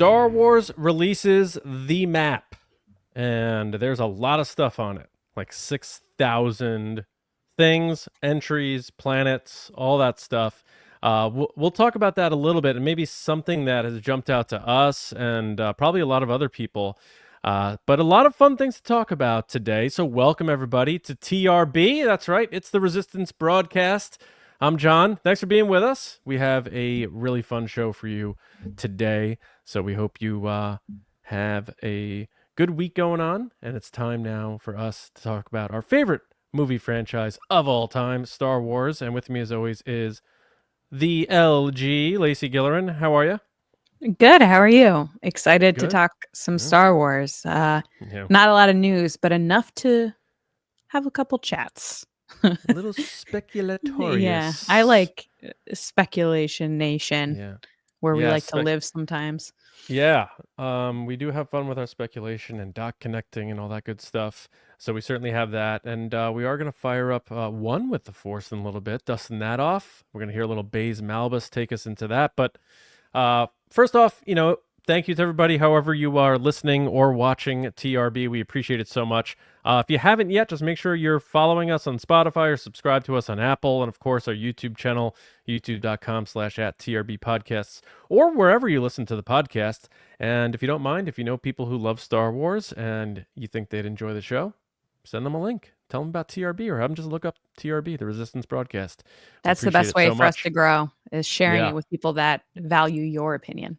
Star Wars releases the map, and there's a lot of stuff on it, like 6,000 things, entries, planets, all that stuff. We'll talk about that a little bit, and maybe something that has jumped out to us and probably a lot of other people. But a lot of fun things to talk about today. So welcome everybody to TRB. That's right, it's the Resistance Broadcast. I'm John. Thanks for being with us. We have a really fun show for you today. So we hope you have a good week going on. And it's time now for us to talk about our favorite movie franchise of all time, Star Wars. And with me, as always, is the LG, Lacey Gilleran. How are you? Good. How are you? Excited to Good. talk some Star Wars. Yeah. Not a lot of news, but enough to have a couple chats. A little speculatorious. Yeah, I like Speculation Nation, where we like to live sometimes. Yeah, we do have fun with our speculation and dot connecting and all that good stuff. So we certainly have that. And we are going to fire up One with the Force in a little bit, dusting that off. We're going to hear a little Baze Malbus take us into that. But first off, thank you to everybody, however you are listening or watching TRB. We appreciate it so much. If you haven't yet, just make sure you're following us on Spotify or subscribe to us on Apple. And of course, our YouTube channel, youtube.com/@TRB podcasts, or wherever you listen to the podcast. And if you don't mind, if you know people who love Star Wars and you think they'd enjoy the show, send them a link. Tell them about TRB or have them just look up TRB, the Resistance Broadcast. That's the best way for us to grow, is sharing it with people that value your opinion.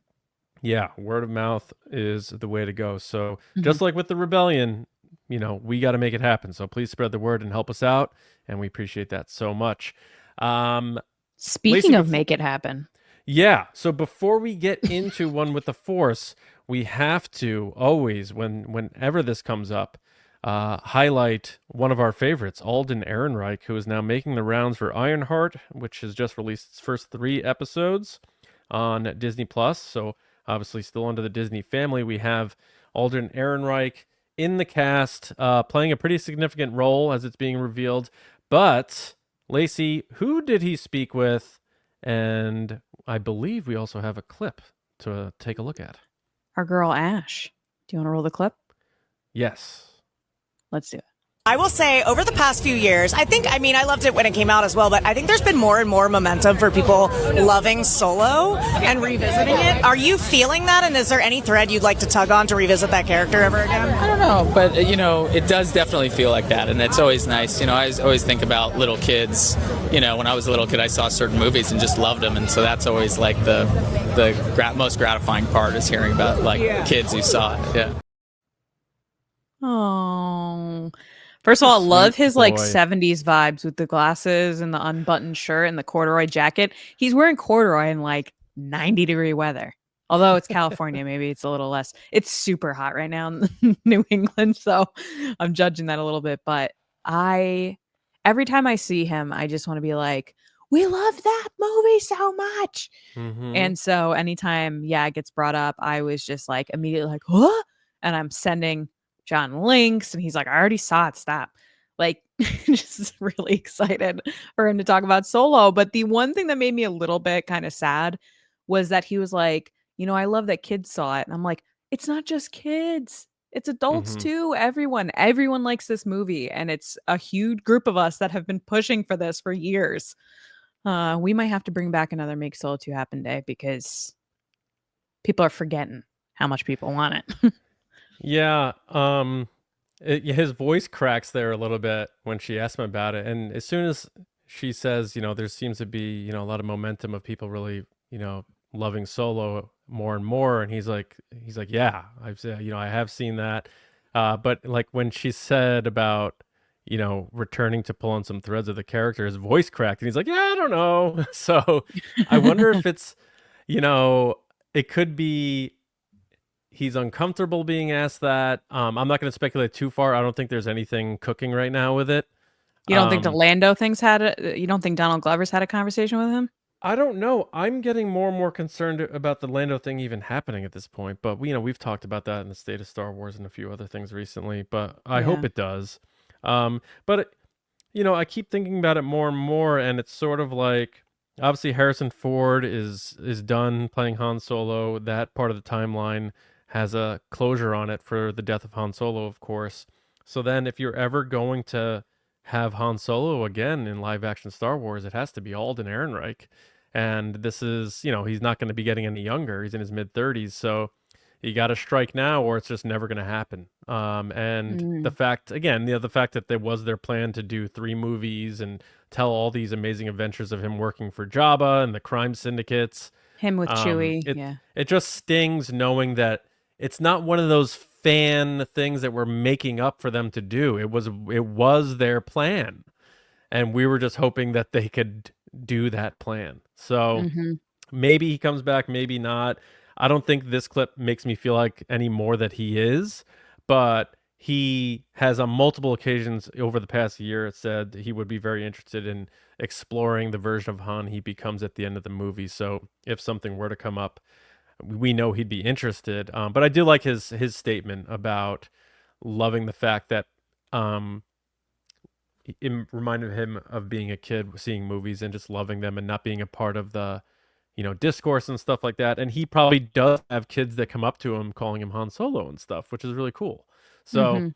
Yeah, word of mouth is the way to go. So just like with the rebellion, we got to make it happen. So please spread the word and help us out. And we appreciate that so much. Speaking of make it happen. Yeah. So before we get into One with the Force, we have to always, whenever this comes up, highlight one of our favorites, Alden Ehrenreich, who is now making the rounds for Ironheart, which has just released its first 3 episodes on Disney Plus. So obviously still under the Disney family. We have Alden Ehrenreich in the cast, playing a pretty significant role as it's being revealed. But Lacey, who did he speak with? And I believe we also have a clip to take a look at. Our girl Ash. Do you want to roll the clip? Yes. Let's do it. I will say over the past few years, I loved it when it came out as well, but I think there's been more and more momentum for people loving Solo and revisiting it. Are you feeling that? And is there any thread you'd like to tug on to revisit that character ever again? I don't know, but it does definitely feel like that. And it's always nice. I always think about little kids. When I was a little kid, I saw certain movies and just loved them. And so that's always like the most gratifying part, is hearing about kids who saw it. Yeah. Oh, first of all, I love his 70s vibes with the glasses and the unbuttoned shirt and the corduroy jacket. He's wearing corduroy in 90-degree weather. Although it's California, maybe it's a little less. It's super hot right now in New England, so I'm judging that a little bit. But every time I see him, I just want to be like, we love that movie so much. And so anytime, it gets brought up, I was just immediately what? And I'm sending John links, and he's like, I already saw it, stop. Just really excited for him to talk about Solo. But the one thing that made me a little bit kind of sad was that he was like, I love that kids saw it. And I'm like, it's not just kids, it's adults too. Everyone likes this movie, and it's a huge group of us that have been pushing for this for years. We might have to bring back another Make Solo 2 Happen Day, because people are forgetting how much people want it. Yeah, his voice cracks there a little bit when she asked him about it, and as soon as she says, there seems to be, a lot of momentum of people really, loving Solo more and more, and he's like, yeah, I've said, I have seen that, but when she said about, returning to pull on some threads of the character, his voice cracked, and he's like, yeah, I don't know. So I wonder if it's, it could be. He's uncomfortable being asked that. I'm not going to speculate too far. I don't think there's anything cooking right now with it. You don't think the Lando thing's you don't think Donald Glover's had a conversation with him? I don't know. I'm getting more and more concerned about the Lando thing even happening at this point. But we've talked about that in the State of Star Wars and a few other things recently. But I hope it does. But I keep thinking about it more and more, and it's sort of like, Obviously, Harrison Ford is done playing Han Solo. That part of the timeline has a closure on it for the death of Han Solo, of course. So then, if you're ever going to have Han Solo again in live action Star Wars, it has to be Alden Ehrenreich. And this is, he's not going to be getting any younger. He's in his mid 30s. So you got to strike now, or it's just never going to happen. And the fact, again, the fact that there was their plan to do 3 movies and tell all these amazing adventures of him working for Jabba and the crime syndicates. Him with Chewie, It just stings knowing that it's not one of those fan things that we're making up for them to do. It was their plan, and we were just hoping that they could do that plan. So maybe he comes back, maybe not. I don't think this clip makes me feel like any more that he is, but he has on multiple occasions over the past year said he would be very interested in exploring the version of Han he becomes at the end of the movie. So if something were to come up, we know he'd be interested. But I do like his statement about loving the fact that it reminded him of being a kid, seeing movies and just loving them and not being a part of the discourse and stuff like that. And he probably does have kids that come up to him calling him Han Solo and stuff, which is really cool. So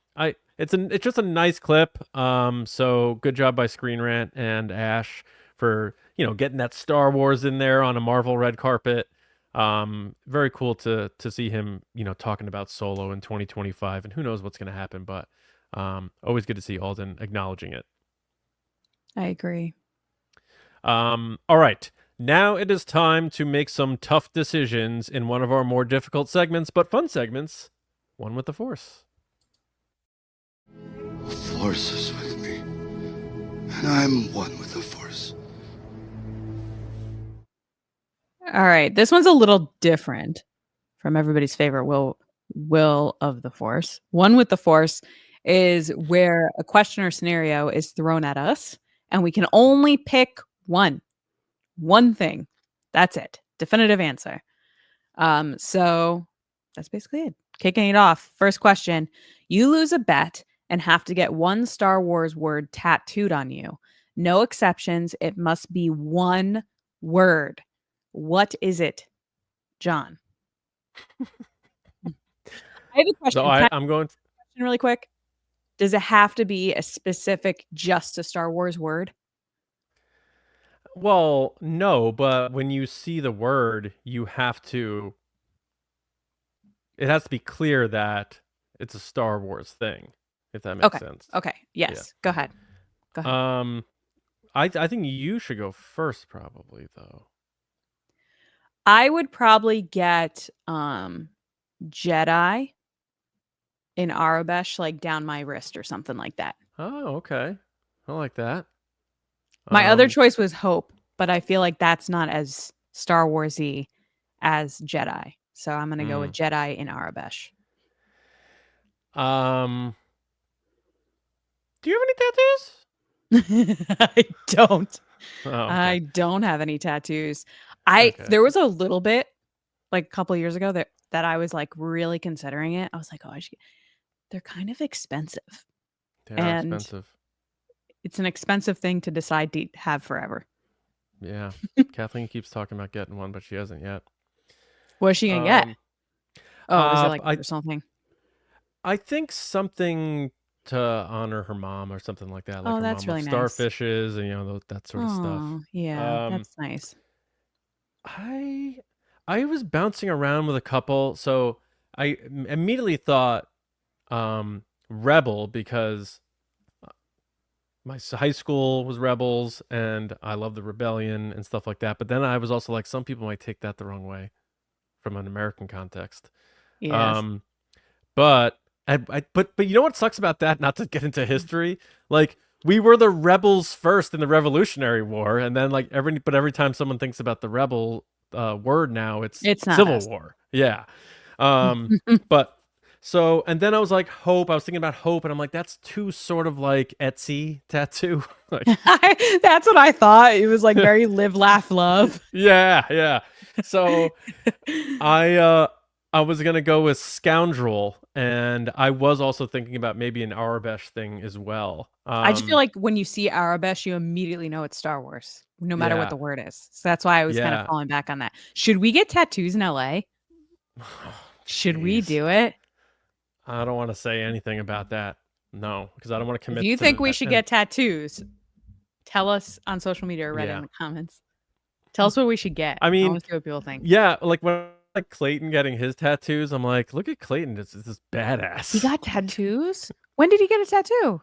it's just a nice clip. So good job by Screen Rant and Ash for, getting that Star Wars in there on a Marvel red carpet. Very cool to see him, talking about Solo in 2025, and who knows what's going to happen, but always good to see Alden acknowledging it. I agree. All right. Now it is time to make some tough decisions in one of our more difficult segments, but fun segments, One with the Force. The Force is with me, and I'm one with the Force. All right, this one's a little different from everybody's favorite will of the Force. One with the Force is where a question or scenario is thrown at us, and we can only pick one thing. That's it. Definitive answer. So that's basically it. Kicking it off. First question. You lose a bet and have to get one Star Wars word tattooed on you. No exceptions. It must be one word. What is it, John? I have a question. So I'm going really quick. Does it have to be a specific, just a Star Wars word? Well, no, but when you see the word, it has to be clear that it's a Star Wars thing, if that makes sense. Okay. Yes. Yeah. Go ahead. I think you should go first, probably, though. I would probably get Jedi in Arabesh, like down my wrist or something like that. Oh, okay. I like that. My other choice was Hope, but I feel like that's not as Star Wars-y as Jedi. So I'm going to go with Jedi in Arabesh. Do you have any tattoos? I don't. Oh, okay. I don't have any tattoos. There was a little bit, like a couple of years ago, that I was like really considering it. I was like, they're kind of expensive. They are expensive. It's an expensive thing to decide to have forever. Yeah. Kathleen keeps talking about getting one, but she hasn't yet. What's she gonna get? Oh, is it like a personal thing? I think something to honor her mom or something like that. Like her that's mom really with nice. starfishes and that sort of stuff. Yeah, that's nice. I was bouncing around with a couple, so I immediately thought Rebel, because my high school was Rebels and I love the rebellion and stuff like that. But then I was also like, some people might take that the wrong way from an American context. Yes. But you know what sucks about that? Not to get into history, like we were the rebels first in the Revolutionary War, and then like every time someone thinks about the rebel word now, it's Civil War. Yeah. But so, and then I was like, Hope. I was thinking about Hope, and I'm like, that's too sort of like Etsy tattoo. Like, that's what I thought. It was like very live, laugh, love. Yeah. So I I was gonna go with Scoundrel, and I was also thinking about maybe an Arabesh thing as well. I just feel like when you see Arabesh, you immediately know it's Star Wars, no matter what Yeah. the word is. So that's why I was kind of Yeah. falling back on that. Should we get tattoos in LA? Should we Jeez. do it? I don't want to say anything about that. No, because I don't want to commit. If you to think we that. should And- get tattoos, tell us on social media or Reddit Yeah. in the comments. Tell us what we should get. I mean, want to see what people think. Yeah, like when like Clayton getting his tattoos, I'm like, look at Clayton. It's this badass. He got tattoos? When did he get a tattoo?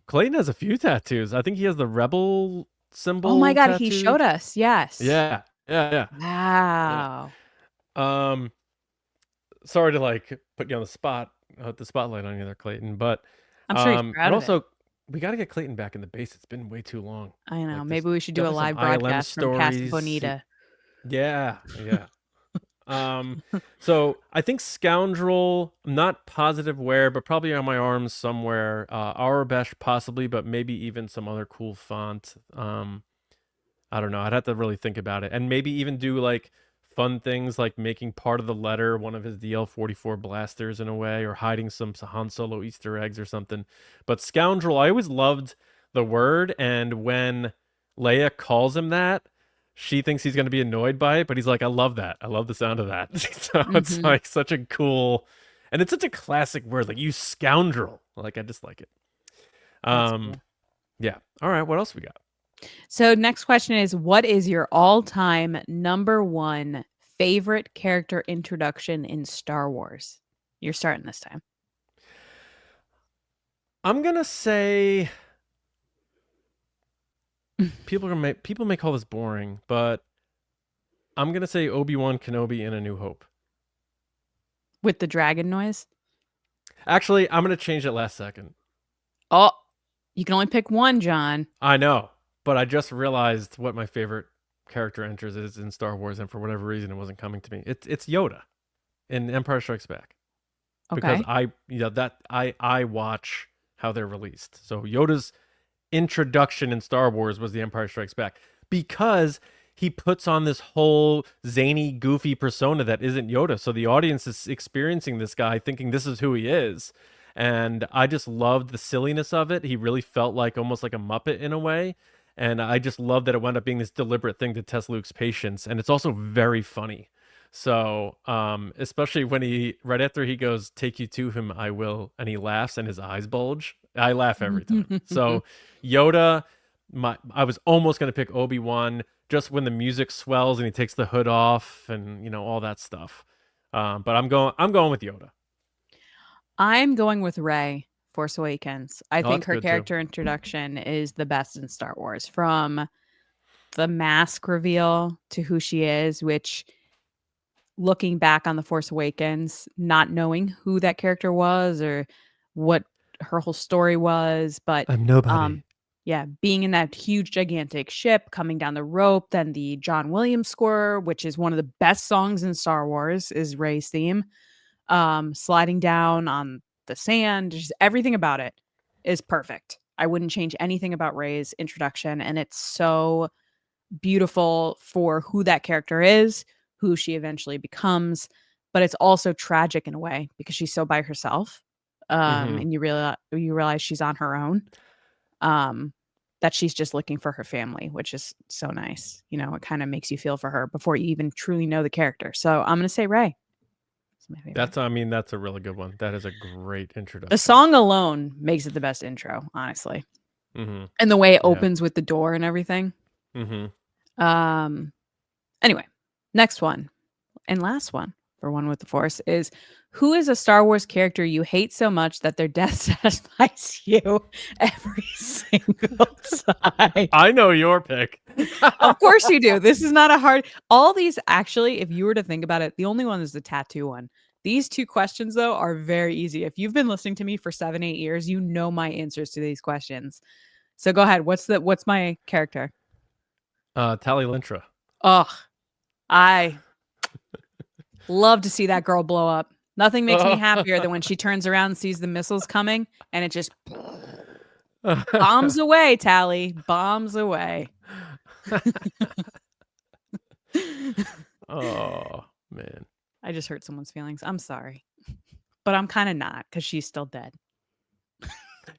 Clayton has a few tattoos. I think he has the rebel symbol. Oh my god, he tattooed. showed us. Yes. Yeah. Wow. Sorry to like put you on the spot, the spotlight on you there, Clayton. But I'm sure he's proud and of also it. we got to get Clayton back in the base. It's been way too long. I know. Like, Maybe we should do a definitely live some ILM broadcast from Casa stories. Bonita. Yeah. So I think Scoundrel, I'm not positive where, but probably on my arms somewhere. Arabesh possibly, but maybe even some other cool font. I don't know. I'd have to really think about it, and maybe even do like fun things like making part of the letter one of his DL-44 blasters in a way, or hiding some Han Solo Easter eggs or something. But Scoundrel, I always loved the word, and when Leia calls him that, she thinks he's going to be annoyed by it, but he's like, I love that. I love the sound of that. So it's like such a cool, and it's such a classic word, like you scoundrel. Like I just like it. Cool. Yeah. All right. What else we got? So next question is, what is your all-time number one favorite character introduction in Star Wars? You're starting this time. I'm gonna say people may call this boring, but I'm gonna say Obi-Wan Kenobi in A New Hope. With the dragon noise? Actually, I'm gonna change it last second. Oh, you can only pick one, John. I know, but I just realized what my favorite character enters is in Star Wars, and for whatever reason, it wasn't coming to me. It's Yoda in Empire Strikes Back. Okay. Because I watch how they're released. So Yoda's introduction in Star Wars was The Empire Strikes Back, because he puts on this whole zany, goofy persona that isn't Yoda. So the audience is experiencing this guy thinking this is who he is. And I just loved the silliness of it. He really felt like almost like a Muppet in a way. And I just love that it wound up being this deliberate thing to test Luke's patience. And it's also very funny. So, especially when right after he goes, take you to him, I will, and he laughs and his eyes bulge. I laugh every time. So Yoda, I was almost going to pick Obi-Wan just when the music swells and he takes the hood off and, all that stuff. But I'm going with Yoda. I'm going with Rey, Force Awakens. I think that's her good too. character introduction is the best in Star Wars, from the mask reveal to who she is, which, looking back on The Force Awakens, not knowing who that character was or what her whole story was, but I'm nobody. being in that huge gigantic ship, coming down the rope, then the John Williams score, which is one of the best songs in Star Wars, is Rey's theme. Sliding down on the sand, just everything about it is perfect. I wouldn't change anything about Rey's introduction, and it's so beautiful for who that character is, who she eventually becomes, but it's also tragic in a way because she's so by herself. And you realize she's on her own. That she's just looking for her family, which is so nice. It kind of makes you feel for her before you even truly know the character. So I'm going to say Rey. That's a really good one. That is a great introduction. The song alone makes it the best intro, honestly. And the way it opens with the door and everything. Anyway, next one and last one for One with the Force is, who is a Star Wars character you hate so much that their death satisfies you every single time? I know your pick. Of course you do. This is not a hard. All these, actually, if you were to think about it, the only one is the tattoo one. These two questions, though, are very easy. If you've been listening to me for 7-8 years, you know my answers to these questions. So go ahead. What's my character? Tali Lintra. Ugh. I love to see that girl blow up. Nothing makes me happier than when she turns around and sees the missiles coming and it just bombs away, Tali. Bombs away. Oh, man. I just hurt someone's feelings. I'm sorry. But I'm kind of not because she's still dead.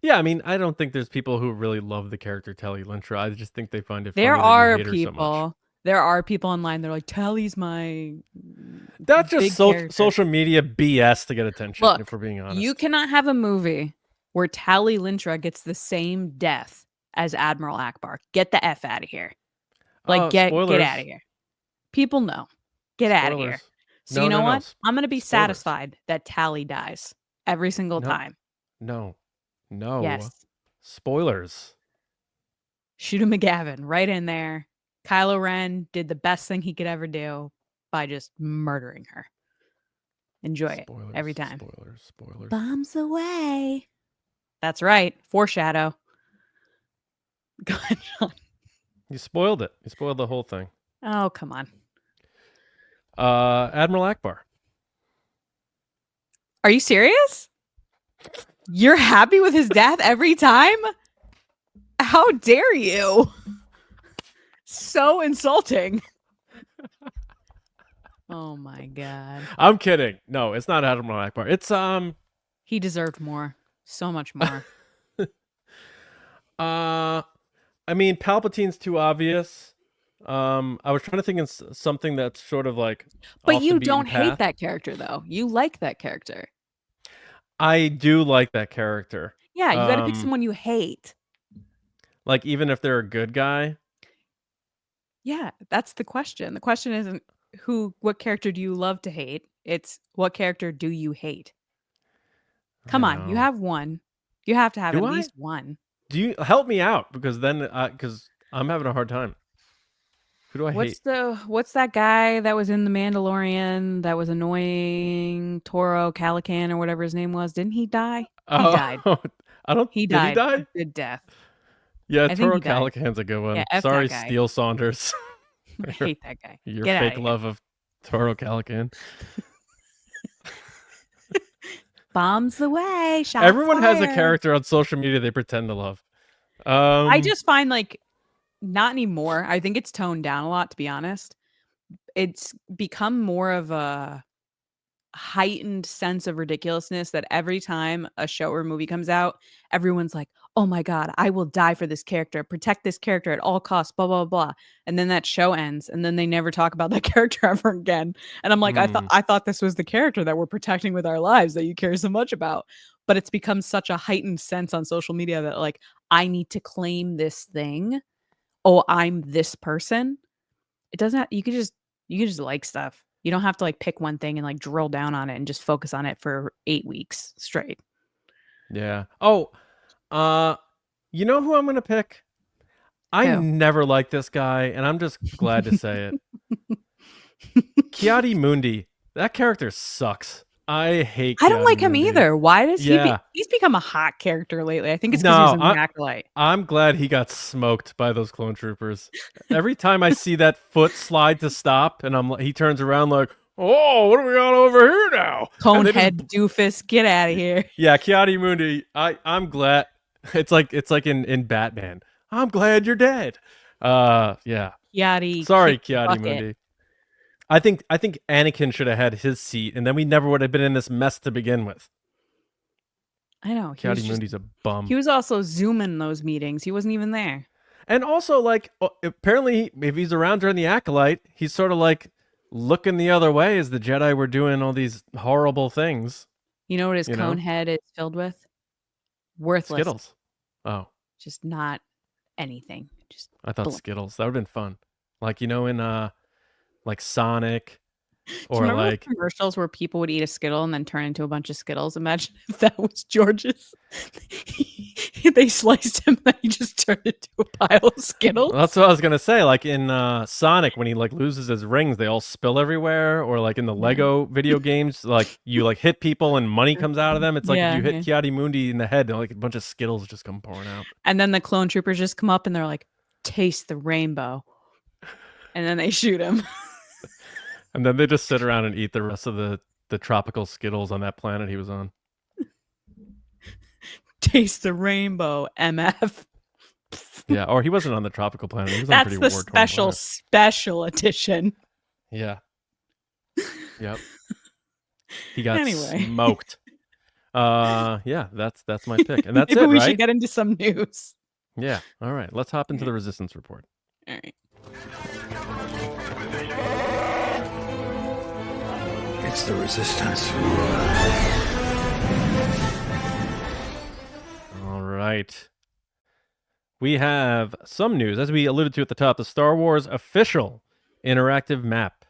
Yeah, I mean, I don't think there's people who really love the character Tally Lintra. I just think they find it funny There that are you hate her so much. people. There are people online. They're like, Tally's my. That's just big character." social media BS to get attention. Look, if we're being honest, You cannot have a movie where Tally Lintra gets the same death as Admiral Akbar. Get the F out of here. Like, get spoilers. out of here. People know. Get out of here. Spoilers. So No, you know no, no. what? I'm going to be Spoilers. satisfied that Tally dies every single No. time. No. Yes. Spoilers. Shoot a McGavin right in there. Kylo Ren did the best thing he could ever do by just murdering her. Enjoy it every time. Spoilers. Bombs away. That's right. Foreshadow. Go ahead, Sean. You spoiled it. You spoiled the whole thing. Oh, come on. Admiral Akbar. Are you serious? You're happy with his death every time? How dare you? So insulting. Oh my god. I'm kidding. No, it's not Admiral Akbar. It's He deserved more. So much more. I mean, Palpatine's too obvious. I was trying to think of something that's sort of like. But off the you beaten don't hate path. that character though. You like that character. I do like that character. Yeah, you gotta pick someone you hate. Like, even if they're a good guy. Yeah, that's the question. The question isn't what character do you love to hate? It's what character do you hate? Come on, you know. have one. You have to have Do at I? least one. Do you help me out? Because then, because I'm having a hard time. Who do I hate? What's that guy that was in The Mandalorian that was annoying? Toro Calican or whatever his name was. Didn't he die? He died. I don't. He Did died. he die? A good death. Yeah, I think Toro he died. Calican's a good one. Yeah, F that Sorry, guy. Steele Saunders. I hate that guy. Your Get outta fake here. love of Toro Calican. Bombs the way. Shots Everyone has a fired. character on social media they pretend to love. I just find like not anymore. I think it's toned down a lot, to be honest. It's become more of a heightened sense of ridiculousness that every time a show or movie comes out, everyone's like, oh my God, I will die for this character, protect this character at all costs, blah, blah, blah. And then that show ends and then they never talk about that character ever again. And I'm like, I thought this was the character that we're protecting with our lives that you care so much about. But it's become such a heightened sense on social media that like, I need to claim this thing. Oh, I'm this person. It doesn't, you can just like stuff. You don't have to like pick one thing and like drill down on it and just focus on it for 8 weeks straight. Yeah. Oh, you know who I'm gonna pick? I Who? never liked this guy, and I'm just glad to say it. Kiadi Mundi. That character sucks. I hate. I don't like him Mundi. either. Why does Yeah. he's become a hot character lately? I think it's because he's an acolyte. I'm glad he got smoked by those clone troopers. Every time I see that foot slide to stop, and he turns around like, "Oh, what do we got over here now?" Conehead doofus, get out of here. Yeah, Kiadi Mundi. I'm glad. It's like in Batman. I'm glad you're dead. Yeah. Kiadi. Sorry, Kiadi Mundi. I think Anakin should have had his seat, and then we never would have been in this mess to begin with. I know. Kiadi Mundi's a bum. He was also Zooming those meetings. He wasn't even there. And also, like, apparently, if he's around during the Acolyte, he's sort of like looking the other way as the Jedi were doing all these horrible things. You know what his cone head is filled with? Worthless. Skittles. Oh. Just not anything. Just I thought Skittles. That would have been fun. Like, in like Sonic, or do you remember like those commercials where people would eat a Skittle and then turn into a bunch of Skittles. Imagine if that was George's. They sliced him and he just turned into a pile of Skittles. Well, that's what I was gonna say. Like in Sonic, when he like loses his rings, they all spill everywhere. Or like in the Lego video games, like you like hit people and money comes out of them. It's like if you hit Kiadi Mundi in the head, and like a bunch of Skittles just come pouring out. And then the clone troopers just come up and they're like, "Taste the rainbow," and then they shoot him. And then they just sit around and eat the rest of the tropical Skittles on that planet he was on. Taste the rainbow, MF. Yeah, or he wasn't on the tropical planet. He was on That's pretty the special edition. Yeah. Yep. He got Anyway. smoked. Yeah, that's my pick. And that's Maybe it, we right? should get into some news. Yeah. All right. Let's hop into the resistance report. All right. It's the resistance. All right. We have some news. As we alluded to at the top, the Star Wars official interactive map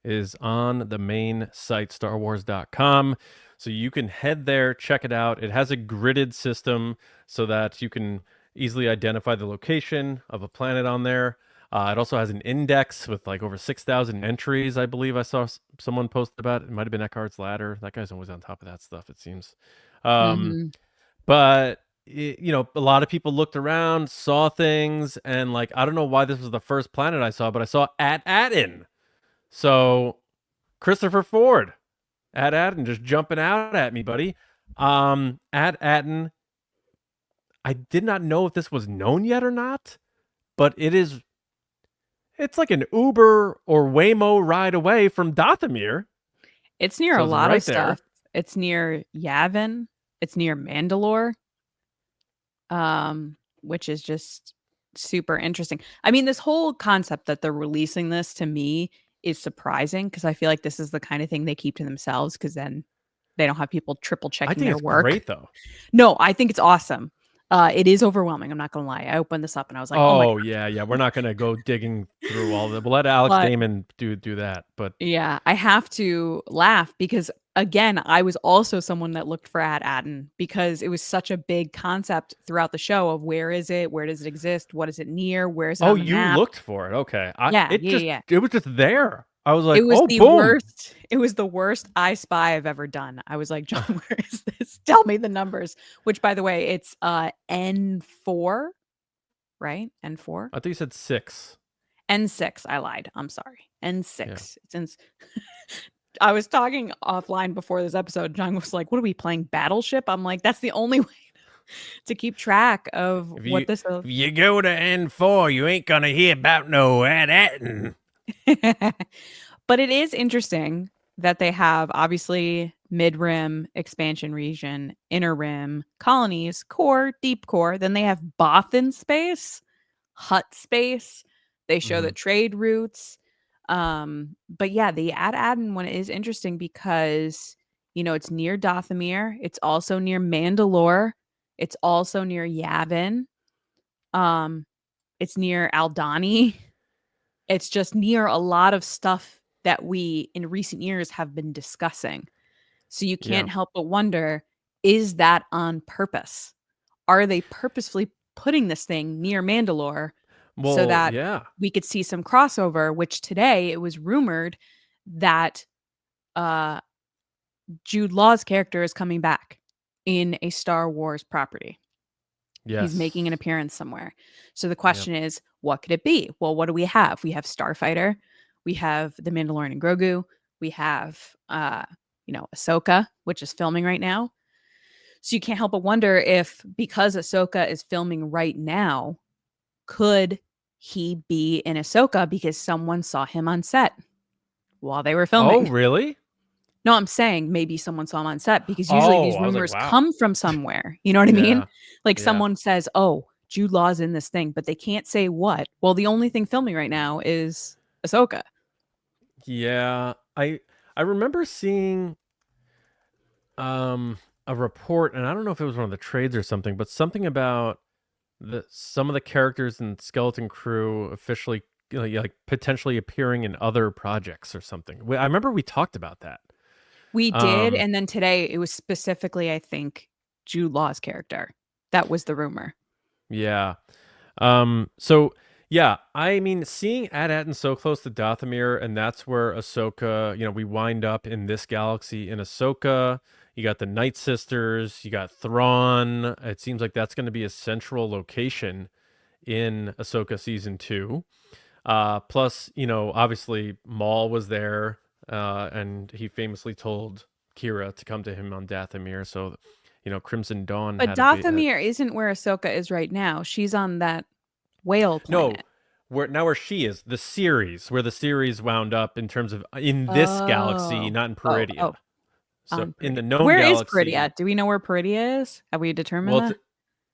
is on the main site, starwars.com. So you can head there, check it out. It has a gridded system so that you can easily identify the location of a planet on there. It also has an index with like over 6,000 entries, I believe I saw someone post about. It might have been Eckhart's Ladder. That guy's always on top of that stuff, it seems. But a lot of people looked around, saw things, and like, I don't know why this was the first planet I saw, but I saw At-Atin. So Christopher Ford, At-Atin, just jumping out at me, buddy. At-Atin, I did not know if this was known yet or not, but it's like an Uber or Waymo ride away from Dathomir. It's near So a it's lot right of stuff. It's near Yavin. It's near Mandalore, which is just super interesting. I mean, this whole concept that they're releasing this to me is surprising because I feel like this is the kind of thing they keep to themselves because then they don't have people triple checking I think their it's work. great, though. No, I think it's awesome. It is overwhelming. I'm not going to lie. I opened this up and I was like, oh my God. Yeah. We're not going to go digging through all of it. We'll let Alex Damon do that. But yeah, I have to laugh because, again, I was also someone that looked for At-Atin because it was such a big concept throughout the show of where is it? Where does it exist? What is it near? Where is it on the map? Looked for it. Okay. Yeah. It was just there. I was like, it was the boom. worst. It was the worst I Spy I've ever done. I was like, John, where is this? Tell me the numbers. Which, by the way, it's N4, right? N4. I thought you said 6. N6. I lied. I'm sorry. N6. Yeah. I was talking offline before this episode. John was like, "What are we playing? Battleship?" I'm like, "That's the only way to keep track of what this is." If you go to N4, you ain't gonna hear about no At-Atin. But it is interesting that they have obviously mid-rim, expansion region, inner rim, colonies, core, deep core. Then they have Bothan space, hut space. They show the trade routes. But yeah, the At-Atin one is interesting because, it's near Dathomir. It's also near Mandalore. It's also near Yavin. It's near Aldani. It's just near a lot of stuff that we in recent years have been discussing. So you can't help but wonder, is that on purpose? Are they purposefully putting this thing near Mandalore so that we could see some crossover, which today it was rumored that Jude Law's character is coming back in a Star Wars property. Yes. He's making an appearance somewhere. So the question is, what could it be? Well, what do we have? We have Starfighter. We have the Mandalorian and Grogu. We have, AHSOKA, which is filming right now. So you can't help but wonder if, because AHSOKA is filming right now, could he be in AHSOKA because someone saw him on set while they were filming? Oh, really? No, I'm saying maybe someone saw him on set because usually these rumors come from somewhere. You know what I mean? Like someone says, oh, Jude Law's in this thing, but they can't say what. Well, the only thing filming right now is AHSOKA. Yeah. I remember seeing a report, and I don't know if it was one of the trades or something, but something about some of the characters in Skeleton Crew officially like potentially appearing in other projects or something. I remember we talked about that. We did, and then today it was specifically, I think, Jude Law's character. That was the rumor. Yeah. So yeah, I mean, seeing At-Atin so close to Dathomir, and that's where AHSOKA, we wind up in this galaxy in AHSOKA. You got the Night Sisters, you got Thrawn. It seems like that's going to be a central location in AHSOKA season 2. Plus, obviously Maul was there. And he famously told Kira to come to him on Dathomir. So, Crimson Dawn. But Dathomir isn't where AHSOKA is right now. She's on that whale planet. No, where she is, where the series wound up in terms of in this galaxy, not in Peridia. So in the Peridea. known Where is galaxy, Peridea? Do we know where Peridea is? Have we determined well, that?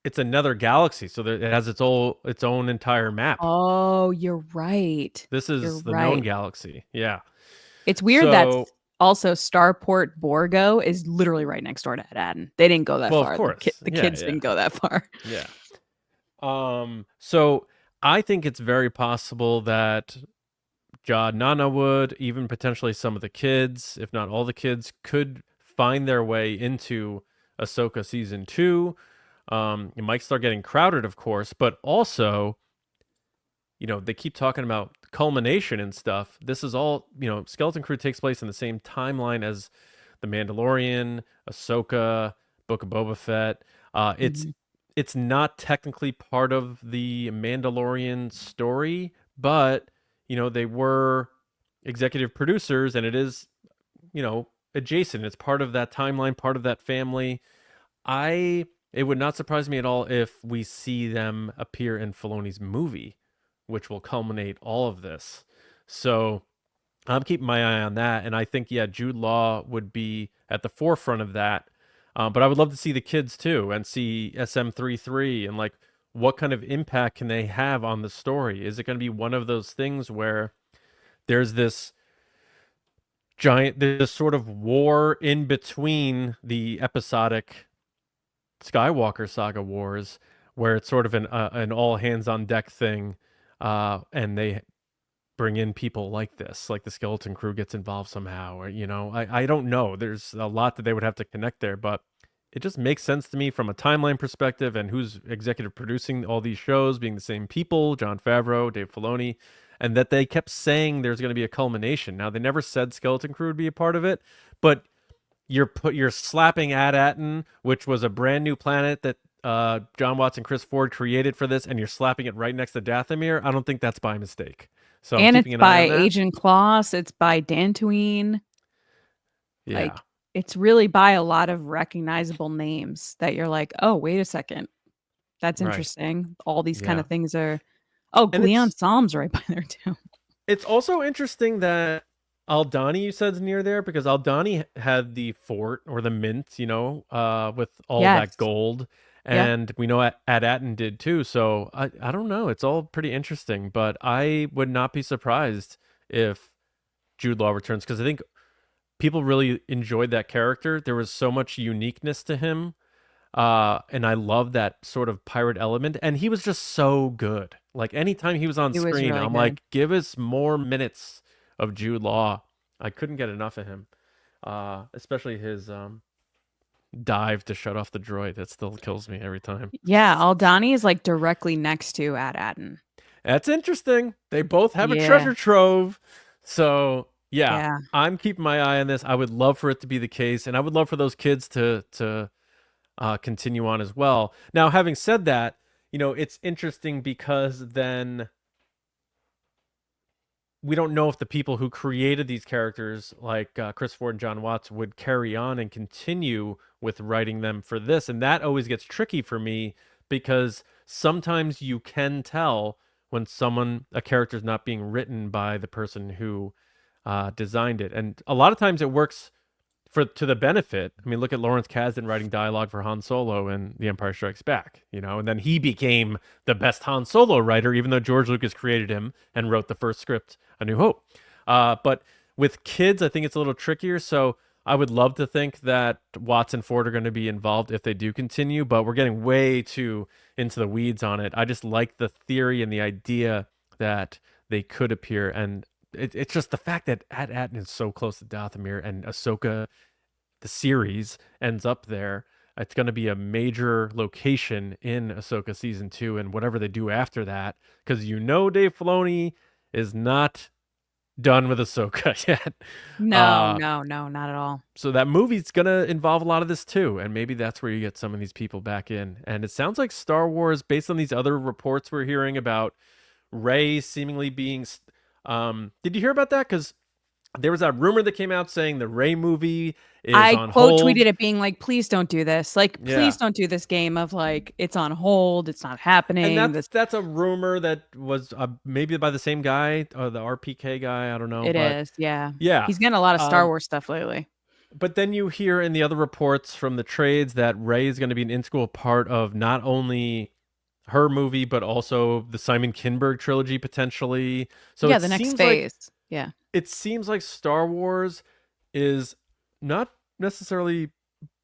it's another galaxy, so it has its own entire map. Oh, you're right. This You're is the known right. galaxy. Yeah. It's weird that So, also Starport Borgo is literally right next door to Ed. They didn't go that well, of far. course. The Yeah, kids yeah. didn't go that far. Yeah. So I think it's very possible that John Nanawood, even potentially some of the kids, if not all the kids, could find their way into Ahsoka season 2. It might start getting crowded, of course, but also, they keep talking about culmination and stuff. This is all, Skeleton Crew takes place in the same timeline as The Mandalorian, Ahsoka, Book of Boba Fett. It's not technically part of the Mandalorian story, but they were executive producers, and it is, adjacent. It's part of that timeline, part of that family. It would not surprise me at all if we see them appear in Filoni's movie, which will culminate all of this. So I'm keeping my eye on that, and I think, Jude Law would be at the forefront of that. But I would love to see the kids too, and see SM33, and like, what kind of impact can they have on the story? Is it going to be one of those things where there's this sort of war in between the episodic Skywalker saga wars, where it's sort of an all hands on deck thing, and they bring in people like this, like the Skeleton Crew gets involved somehow, or I don't know. There's a lot that they would have to connect there, but it just makes sense to me from a timeline perspective, and who's executive producing all these shows being the same people, Jon Favreau, Dave Filoni, and that they kept saying there's going to be a culmination. Now, they never said Skeleton Crew would be a part of it, but you're slapping Ad-Atten, which was a brand new planet that John Watts and Chris Ford created for this, and you're slapping it right next to Dathomir. I don't think that's by mistake. So And I'm it's keeping an eye by on that. Agent Kloss. It's by Dantooine. Yeah. Like, it's really by a lot of recognizable names that you're like, oh, wait a second. That's Right. interesting. All these kind Yeah. of things are. Oh, And Leon Psalm's right by there too. It's also interesting that Aldani, you said, is near there, because Aldani had the fort or the mint, with all Yes. that gold. Yeah. And we know Ad-Atten did too. So I don't know. It's all pretty interesting, but I would not be surprised if Jude Law returns, because I think people really enjoyed that character. There was so much uniqueness to him. And I love that sort of pirate element. And he was just so good. Like, anytime he was on He was screen, really I'm good. like, give us more minutes of Jude Law. I couldn't get enough of him. Especially his dive to shut off the droid. That still kills me every time. Yeah, Aldani is like directly next to Ad-Atten. That's interesting. They both have a Yeah. treasure trove. So Yeah. I'm keeping my eye on this. I would love for it to be the case, and I would love for those kids to continue on as well. Now, having said that, it's interesting because then we don't know if the people who created these characters, like Chris Ford and John Watts, would carry on and continue with writing them for this. And that always gets tricky for me, because sometimes you can tell when a character is not being written by the person who designed it. And a lot of times it works to the benefit. I mean, look at Lawrence Kasdan writing dialogue for Han Solo in The Empire Strikes Back, and then he became the best Han Solo writer, even though George Lucas created him and wrote the first script, A New Hope. But with kids, I think it's a little trickier. So I would love to think that Watts and Ford are going to be involved if they do continue, but we're getting way too into the weeds on it. I just like the theory and the idea that they could appear, and it's just the fact that Ad-Atten is so close to Dathomir, and Ahsoka, the series, ends up there. It's going to be a major location in Ahsoka season 2 and whatever they do after that, because Dave Filoni is not done with Ahsoka yet. No, not at all. So that movie's going to involve a lot of this too, and maybe that's where you get some of these people back in. And it sounds like Star Wars, based on these other reports we're hearing about Rey seemingly being... did you hear about that? Because there was that rumor that came out saying the Rey movie is on hold. I quote tweeted it being like, please don't do this. Like, please don't do this game of like, it's on hold. It's not happening. And that's a rumor that was maybe by the same guy, or the RPK guy. I don't know. It is. Yeah. Yeah. He's getting a lot of Star Wars stuff lately. But then you hear in the other reports from the trades that Rey is going to be an integral part of not only her movie, but also the Simon Kinberg trilogy potentially. So yeah, it the next seems phase. it seems like Star Wars is not necessarily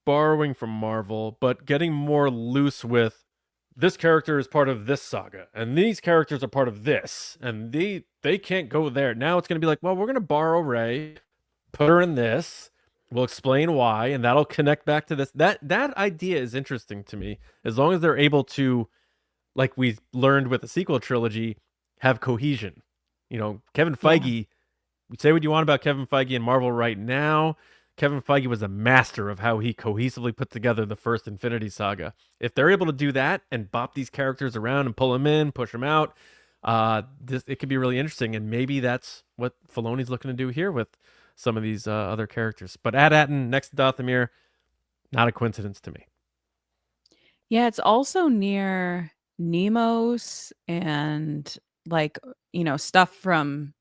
borrowing from Marvel, but getting more loose with this character is part of this saga, and these characters are part of this, and they can't go there. Now it's going to be like, well, we're going to borrow Rey, put her in this. We'll explain why, and that'll connect back to this. That idea is interesting to me. As long as they're able to, like we learned with the sequel trilogy, have cohesion. You know, Kevin Feige, say what you want about Kevin Feige and Marvel right now. Kevin Feige was a master of how he cohesively put together the first Infinity Saga. If they're able to do that and bop these characters around and pull them in, push them out, it could be really interesting. And maybe that's what Filoni's looking to do here with some of these other characters. But Atten next to Dathomir, not a coincidence to me. Yeah, it's also near Nemos and like, stuff from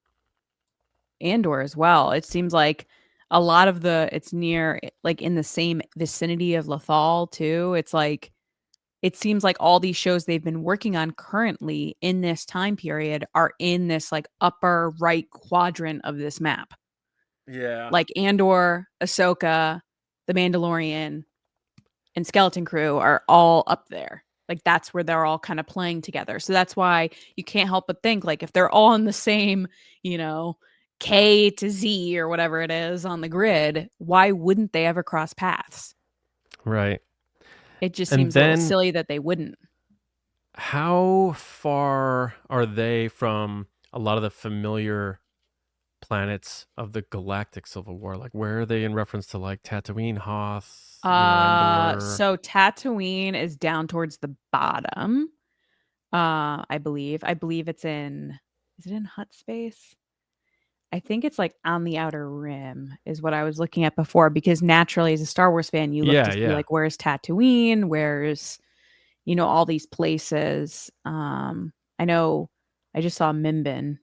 Andor as well. It seems like a lot of it's near, like, in the same vicinity of Lothal too. It's like, it seems like all these shows they've been working on currently in this time period are in this like upper right quadrant of this map. Yeah. Like Andor, Ahsoka, The Mandalorian, and Skeleton Crew are all up there. Like that's where they're all kind of playing together. So that's why you can't help but think, like, if they're all on the same, K to Z or whatever it is on the grid, why wouldn't they ever cross paths? Right. It just seems a little silly that they wouldn't. How far are they from a lot of the familiar planets of the galactic Civil War? Like, where are they in reference to, like, Tatooine, Hoth, Endor? So Tatooine is down towards the bottom. I believe it's in, is it in Hutt space? I think it's like on the outer rim is what I was looking at before, because naturally as a Star Wars fan, you look to see like, where's Tatooine? Where's, all these places. I know I just saw Mimbin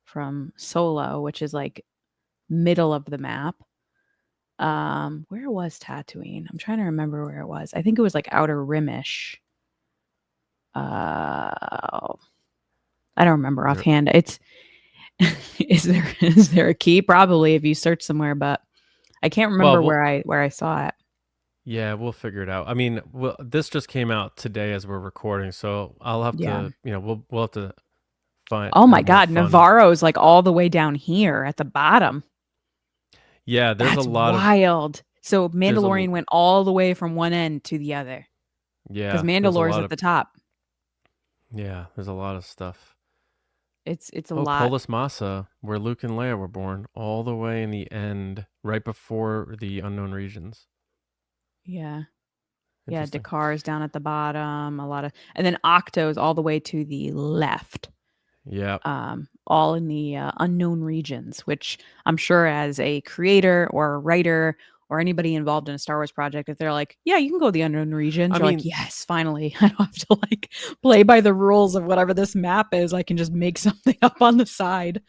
from Solo, which is like middle of the map. Where was Tatooine? I'm trying to remember where it was. I think it was like outer rimish. I don't remember offhand. It's is there a key? Probably if you search somewhere, but I can't remember where I saw it. Yeah, we'll figure it out. I mean, this just came out today as we're recording, so I'll have to, we'll have to find. Oh my God, Navarro's like all the way down here at the bottom. Yeah, there's That's a lot wild. So Mandalorian went all the way from one end to the other. Yeah, because Mandalore's at the top. Yeah, there's a lot of stuff. It's a lot. Polis Massa, where Luke and Leia were born, all the way in the end, right before the unknown regions. Yeah. Yeah, Dakar's down at the bottom, and then Octo's all the way to the left. Yeah. All in the unknown regions, which I'm sure as a creator or a writer or anybody involved in a Star Wars project, if they're like, yeah, you can go to the unknown regions, you're like, yes, finally, I don't have to like play by the rules of whatever this map is. I can just make something up on the side.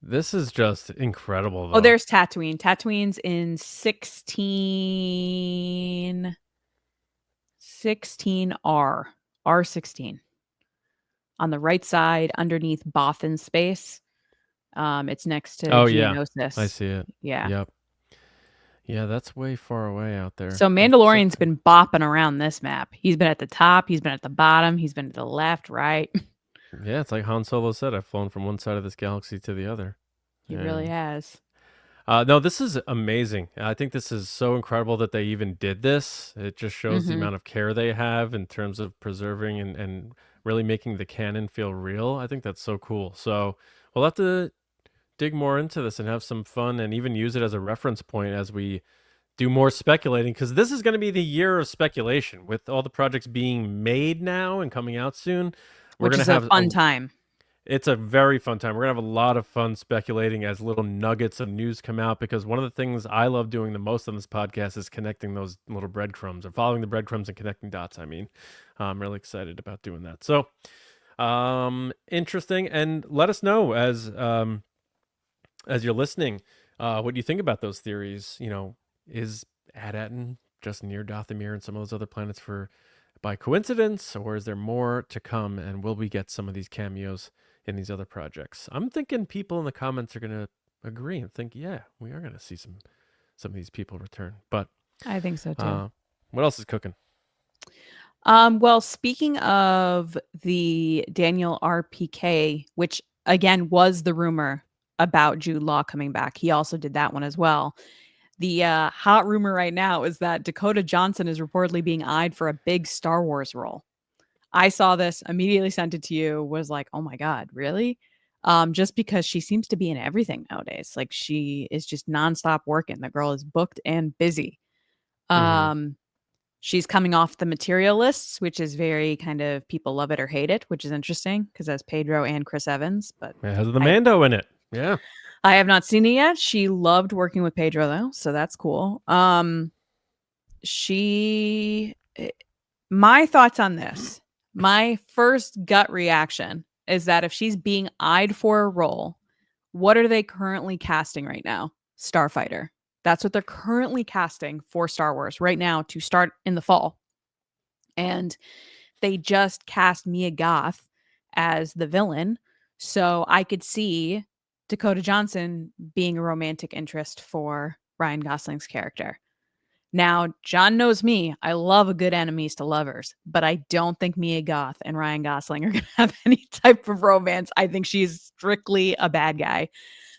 This is just incredible, though. Oh, there's Tatooine. Tatooine's in 16R. R16. On the right side, underneath Bothan space. It's next to Geonosis. Yeah. I see it. Yeah. Yep. Yeah, that's way far away out there. So Mandalorian's been bopping around this map. He's been at the top. He's been at the bottom. He's been to the left, right. Yeah, it's like Han Solo said, I've flown from one side of this galaxy to the other. He really has. No, this is amazing. I think this is so incredible that they even did this. It just shows the amount of care they have in terms of preserving and really making the canon feel real. I think that's so cool. So we'll have to dig more into this and have some fun and even use it as a reference point as we do more speculating, because this is going to be the year of speculation with all the projects being made now and coming out soon. We're going to have a fun time. It's a very fun time. We're going to have a lot of fun speculating as little nuggets of news come out, because one of the things I love doing the most on this podcast is connecting those little breadcrumbs, or following the breadcrumbs and connecting dots. I mean, I'm really excited about doing that. So interesting. And let us know as you're listening, What do you think about those theories? Is Ad-Aten just near Dathomir and some of those other planets by coincidence, or is there more to come? And will we get some of these cameos in these other projects? I'm thinking people in the comments are going to agree and think, yeah, we are going to see some of these people return. But I think so too. what else is cooking? Well, speaking of the Daniel RPK, which again was the rumor about Jude Law coming back, he also did that one as well. The hot rumor right now is that Dakota Johnson is reportedly being eyed for a big Star Wars role. I saw this, immediately sent it to you, was like, oh my God, really? Just because she seems to be in everything nowadays. Like, she is just nonstop working. The girl is booked and busy. She's coming off the material lists, which is very kind of people love it or hate it, which is interesting because that's Pedro and Chris Evans. But it has the Mando in it. Yeah. I have not seen it yet. She loved working with Pedro though, so that's cool. My thoughts on this. My first gut reaction is that if she's being eyed for a role, what are they currently casting right now? Starfighter. That's what they're currently casting for Star Wars right now to start in the fall. And they just cast Mia Goth as the villain. So I could see Dakota Johnson being a romantic interest for Ryan Gosling's character. Now, John knows me. I love a good enemies to lovers, but I don't think Mia Goth and Ryan Gosling are going to have any type of romance. I think she's strictly a bad guy.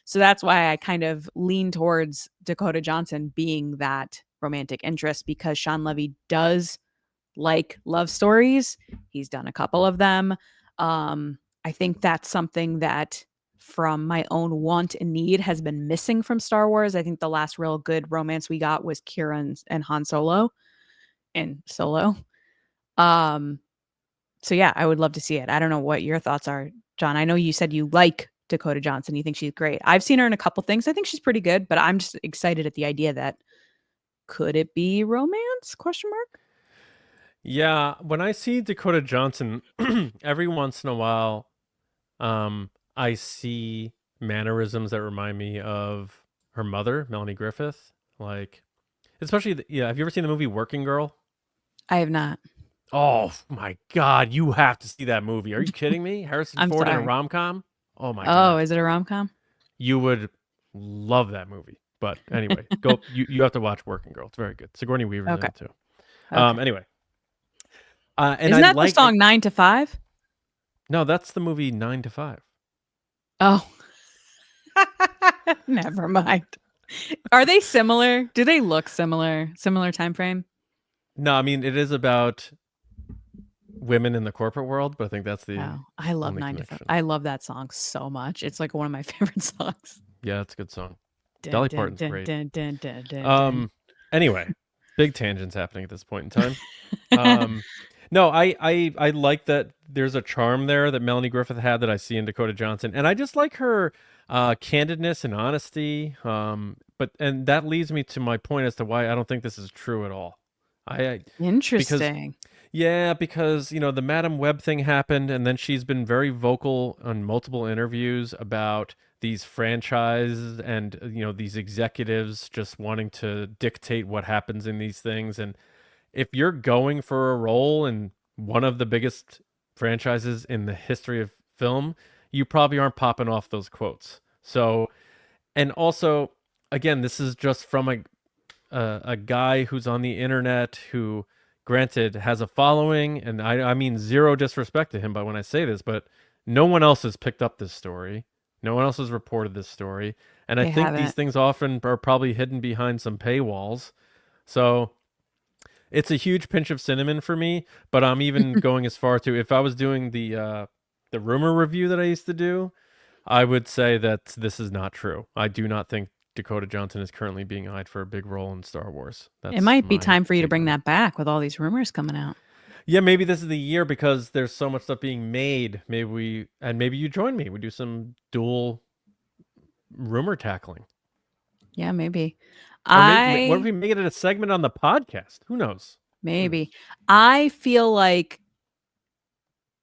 So that's why I kind of lean towards Dakota Johnson being that romantic interest, because Sean Levy does like love stories. He's done a couple of them. I think that's something that from my own want and need has been missing from Star Wars. I think the last real good romance we got was Kira and Han Solo and Solo. So yeah, I would love to see it. I don't know what your thoughts are, John. I know you said you like Dakota Johnson. You think she's great. I've seen her in a couple things. I think she's pretty good, but I'm just excited at the idea that could it be romance? ? Yeah, when I see Dakota Johnson, every once in a while, I see mannerisms that remind me of her mother, Melanie Griffith. Like, especially, have you ever seen the movie Working Girl? I have not. Oh my God, you have to see that movie. Are you kidding me? Harrison Ford in a rom-com? Oh my God. Oh, is it a rom-com? You would love that movie. But anyway, go. You have to watch Working Girl. It's very good. Sigourney Weaver's in it too. Okay. Anyway. And isn't that the song 9 to 5? No, that's the movie 9 to 5. Oh. Never mind. Are they similar? Do they look similar? Similar time frame? No, I mean, it is about women in the corporate world, but I think that's the I love 9 to 5. I love that song so much. It's like one of my favorite songs. Yeah, it's a good song. Dolly Parton's great. Anyway, big tangents happening at this point in time. No, I like that there's a charm there that Melanie Griffith had that I see in Dakota Johnson. And I just like her candidness and honesty. And that leads me to my point as to why I don't think this is true at all. Interesting. Because the Madam Web thing happened, and then she's been very vocal on multiple interviews about these franchises and these executives just wanting to dictate what happens in these things. And if you're going for a role in one of the biggest franchises in the history of film, you probably aren't popping off those quotes. So, and also, again, this is just from a guy who's on the internet who, granted, has a following, and I mean zero disrespect to him when I say this, but no one else has picked up this story. No one else has reported this story. And I think these things often are probably hidden behind some paywalls. So it's a huge pinch of cinnamon for me, but I'm even going as far to, if I was doing the rumor review that I used to do, I would say that this is not true. I do not think Dakota Johnson is currently being eyed for a big role in Star Wars. It might be time for you to bring that back with all these rumors coming out. Yeah, maybe this is the year because there's so much stuff being made. Maybe you join me. We do some dual rumor tackling. Yeah, maybe. What if we make it a segment on the podcast? Who knows? Maybe. I feel like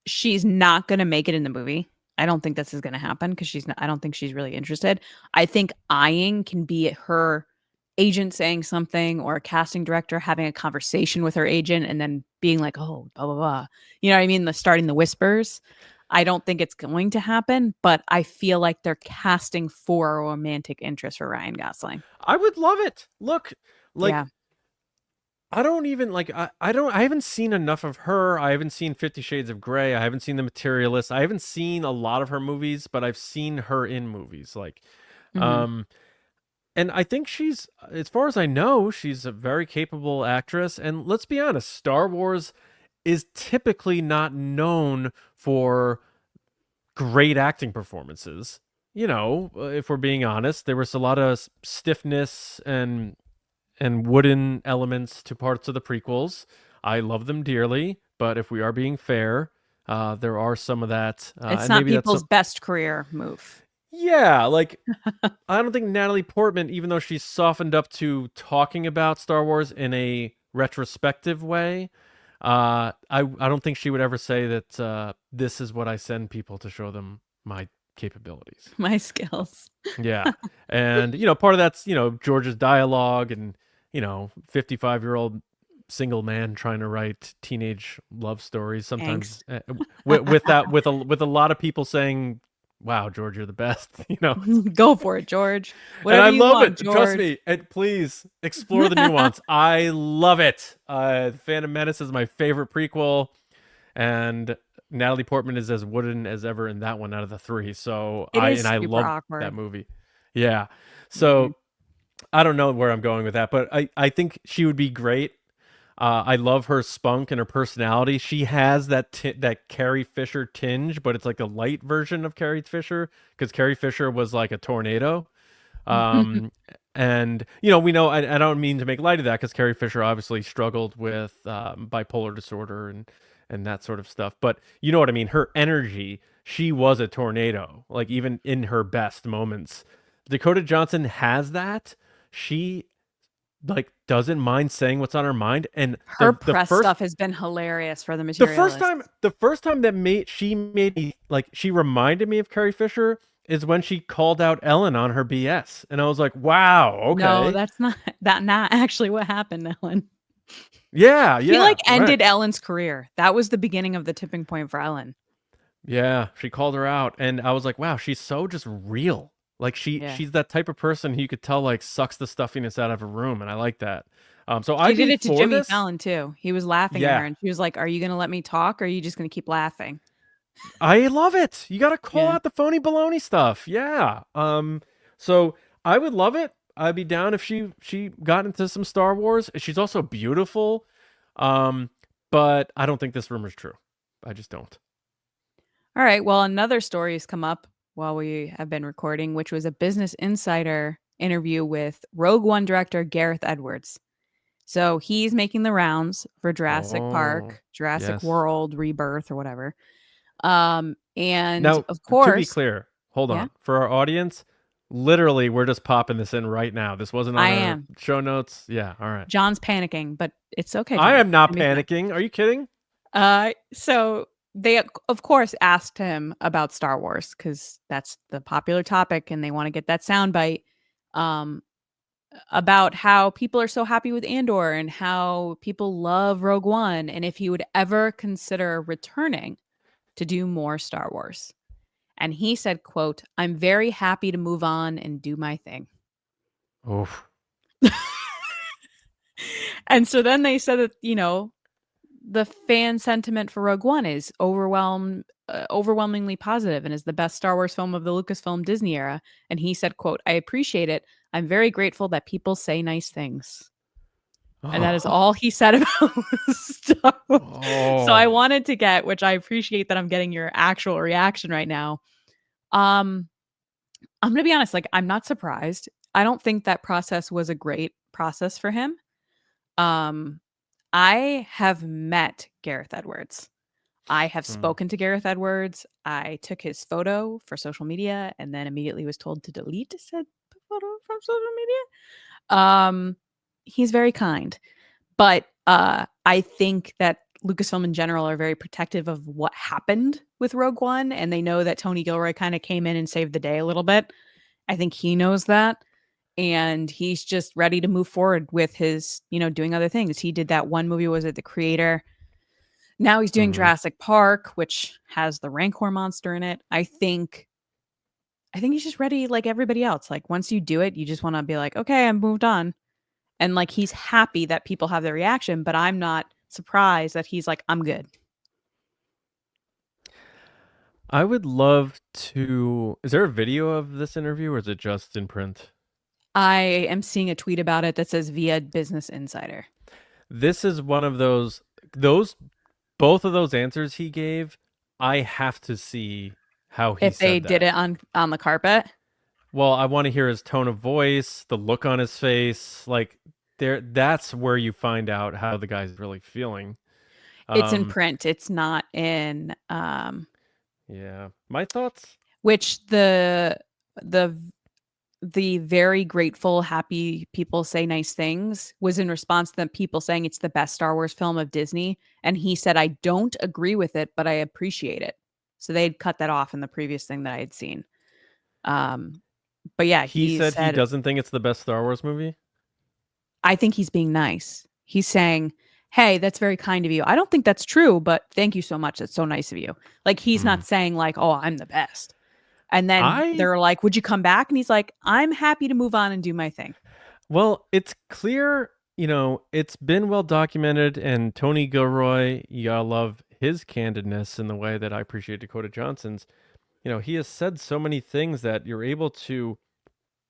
she's not going to make it in the movie. I don't think this is going to happen because I don't think she's really interested. I think eyeing can be her agent saying something or a casting director having a conversation with her agent and then being like, oh, blah, blah, blah. You know what I mean? Starting the whispers. I don't think it's going to happen, but I feel like they're casting for a romantic interest for Ryan Gosling. I would love it. Look, like, Yeah. I don't even like, I haven't seen enough of her. I haven't seen 50 Shades of Grey. I haven't seen The Materialist. I haven't seen a lot of her movies, but I've seen her in movies. Like, and I think she's, as far as I know, she's a very capable actress. And let's be honest, Star Wars is typically not known for great acting performances. You know, if we're being honest, there was a lot of stiffness and wooden elements to parts of the prequels. I love them dearly, but if we are being fair, there are some of that. It's not people's best career move. Yeah, like I don't think Natalie Portman, even though she's softened up to talking about Star Wars in a retrospective way, I don't think she would ever say that this is what I send people to show them my capabilities, my skills. Yeah. And part of that's George's dialogue and 55-year-old single man trying to write teenage love stories sometimes with a lot of people saying, wow, George, you're the best. Go for it, George. Whatever and I love it. George. Trust me. And please explore the nuance. I love it. Phantom Menace is my favorite prequel, and Natalie Portman is as wooden as ever in that one out of the three. So I love awkward. That movie. Yeah. So I don't know where I'm going with that, but I think she would be great. I love her spunk and her personality. She has that Carrie Fisher tinge, but it's like a light version of Carrie Fisher because Carrie Fisher was like a tornado. And we know, I don't mean to make light of that because Carrie Fisher obviously struggled with bipolar disorder and that sort of stuff. But you know what I mean? Her energy, she was a tornado, like even in her best moments. Dakota Johnson has that. She doesn't mind saying what's on her mind, and her press stuff has been hilarious for The Materialist. The first time that she made me she reminded me of Carrie Fisher is when she called out Ellen on her BS, and I was like, wow, okay. No, that's not actually what happened, Ellen. Yeah. She ended Ellen's career. That was the beginning of the tipping point for Ellen. Yeah, she called her out, and I was like, wow, she's so just real. Like she's that type of person who you could tell sucks the stuffiness out of a room, and I like that. So I did it to Jimmy Fallon too. He was laughing at her, and she was like, "Are you going to let me talk, or are you just going to keep laughing?" I love it. You got to call out the phony baloney stuff. Yeah. So I would love it. I'd be down if she got into some Star Wars. She's also beautiful. But I don't think this rumor is true. I just don't. All right. Well, another story has come up while we have been recording, which was a Business Insider interview with Rogue One director Gareth Edwards. So he's making the rounds for Jurassic Park, Jurassic World, Rebirth, or whatever. And now, of course, to be clear, hold on. For our audience, literally, we're just popping this in right now. This wasn't on our show notes. Yeah, all right. John's panicking, but it's okay. John. I am not panicking. Are you kidding? So they, of course, asked him about Star Wars because that's the popular topic and they want to get that soundbite about how people are so happy with Andor and how people love Rogue One and if he would ever consider returning to do more Star Wars. And he said, quote, "I'm very happy to move on and do my thing." Oof. And so then they said that, the fan sentiment for Rogue One is overwhelmingly positive and is the best Star Wars film of the Lucasfilm Disney era. And he said, quote, "I appreciate it. I'm very grateful that people say nice things." And that is all he said about Star Wars. So I wanted to get, which I appreciate that I'm getting your actual reaction right now. I'm going to be honest, I'm not surprised. I don't think that process was a great process for him. I have met Gareth Edwards. I have spoken to Gareth Edwards. I took his photo for social media and then immediately was told to delete said photo from social media. He's very kind, but I think that Lucasfilm in general are very protective of what happened with Rogue One, and they know that Tony Gilroy kind of came in and saved the day a little bit. I think he knows that, and he's just ready to move forward with his, doing other things. He did that one movie, was it The Creator? Now he's doing Jurassic Park, which has the Rancor monster in it. I think he's just ready like everybody else. Like once you do it, you just want to be like, okay, I'm moved on. And like he's happy that people have their reaction, but I'm not surprised that he's like, I'm good. I would love to. Is there a video of this interview or is it just in print? I am seeing a tweet about it that says via Business Insider. This is one of those both of those answers he gave. I have to see how he if they said did that. it on the carpet. Well, I want to hear his tone of voice, the look on his face. Like that's where you find out how the guy's really feeling. It's in print. It's not in yeah. My thoughts. Which the very grateful, happy people say nice things was in response to the people saying it's the best Star Wars film of Disney. And he said, I don't agree with it, but I appreciate it. So they'd cut that off in the previous thing that I had seen. But yeah, he said he doesn't think it's the best Star Wars movie. I think he's being nice. He's saying, hey, that's very kind of you. I don't think that's true, but thank you so much. That's so nice of you. Like he's not saying like, oh, I'm the best. And then they're like, would you come back? And he's like, I'm happy to move on and do my thing. Well, it's clear, it's been well documented, and Tony Gilroy, you gotta love his candidness in the way that I appreciate Dakota Johnson's. He has said so many things that you're able to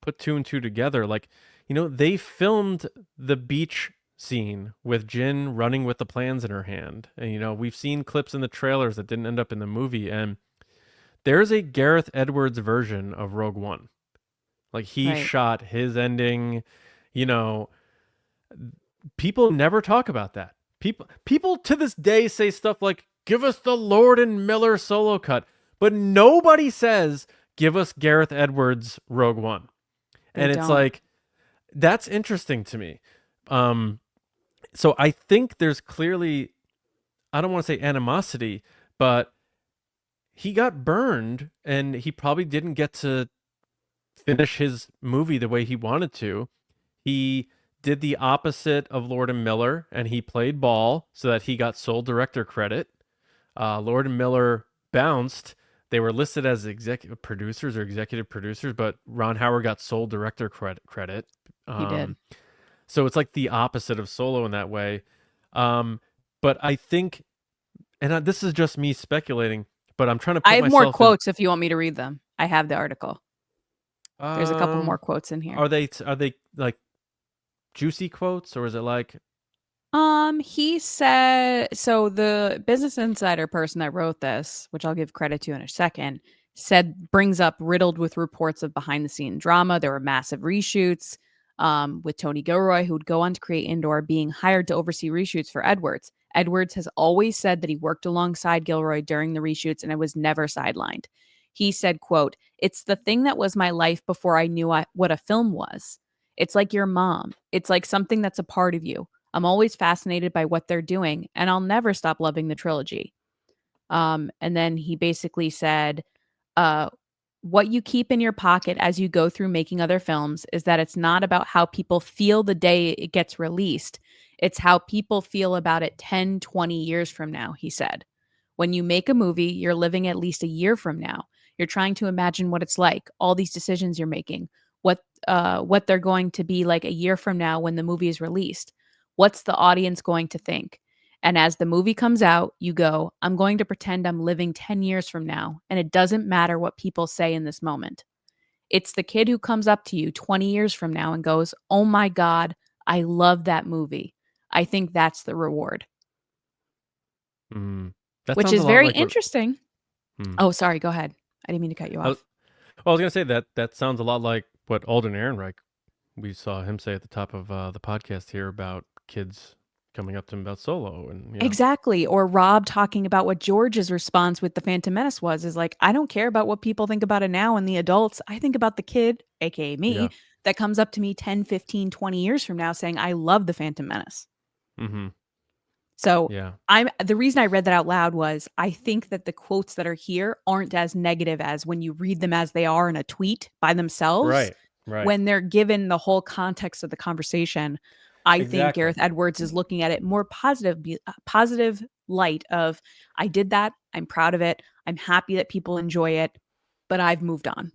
put two and two together. Like, they filmed the beach scene with Jyn running with the plans in her hand. And, we've seen clips in the trailers that didn't end up in the movie. And there's a Gareth Edwards version of Rogue One. Like, he shot his ending. People never talk about that. People to this day say stuff like, give us the Lord and Miller solo cut. But nobody says, give us Gareth Edwards Rogue One. And it's like, that's interesting to me. So I think there's clearly, I don't want to say animosity, but he got burned and he probably didn't get to finish his movie the way he wanted to. He did the opposite of Lord and Miller, and he played ball so that he got sole director credit. Lord and Miller bounced. They were listed as executive producers, but Ron Howard got sole director credit. He did. So it's like the opposite of Solo in that way. But I think, and this is just me speculating, but I'm trying to put I have more quotes if you want me to read them. I have the article. There's a couple more quotes in here. Are they like juicy quotes, or is it like? He said, so the Business Insider person that wrote this, which I'll give credit to in a second, brings up riddled with reports of behind the scene drama. There were massive reshoots with Tony Gilroy, who would go on to create Andor, being hired to oversee reshoots for Edwards. Edwards has always said that he worked alongside Gilroy during the reshoots and it was never sidelined. He said, quote, it's the thing that was my life before I knew what a film was. It's like your mom. It's like something that's a part of you. I'm always fascinated by what they're doing, and I'll never stop loving the trilogy. And then he basically said, what you keep in your pocket as you go through making other films is that it's not about how people feel the day it gets released. It's how people feel about it 10, 20 years from now, he said. When you make a movie, you're living at least a year from now. You're trying to imagine what it's like, all these decisions you're making, what they're going to be like a year from now when the movie is released. What's the audience going to think? And as the movie comes out, you go, I'm going to pretend I'm living 10 years from now, and it doesn't matter what people say in this moment. It's the kid who comes up to you 20 years from now and goes, oh my God, I love that movie. I think that's the reward. Which is very interesting. Oh, sorry, go ahead. I didn't mean to cut you off. I was going to say that sounds a lot like what Alden Ehrenreich, we saw him say at the top of the podcast here about kids coming up to him about Solo. And exactly. Or Rob talking about what George's response with The Phantom Menace is like, I don't care about what people think about it now and the adults. I think about the kid, aka me, that comes up to me 10, 15, 20 years from now saying, I love The Phantom Menace. Mm-hmm. So Yeah. the reason I read that out loud was I think that the quotes that are here aren't as negative as when you read them as they are in a tweet by themselves. Right. Right. When they're given the whole context of the conversation, I think Exactly. Gareth Edwards is looking at it more positive light of, I did that. I'm proud of it. I'm happy that people enjoy it, but I've moved on.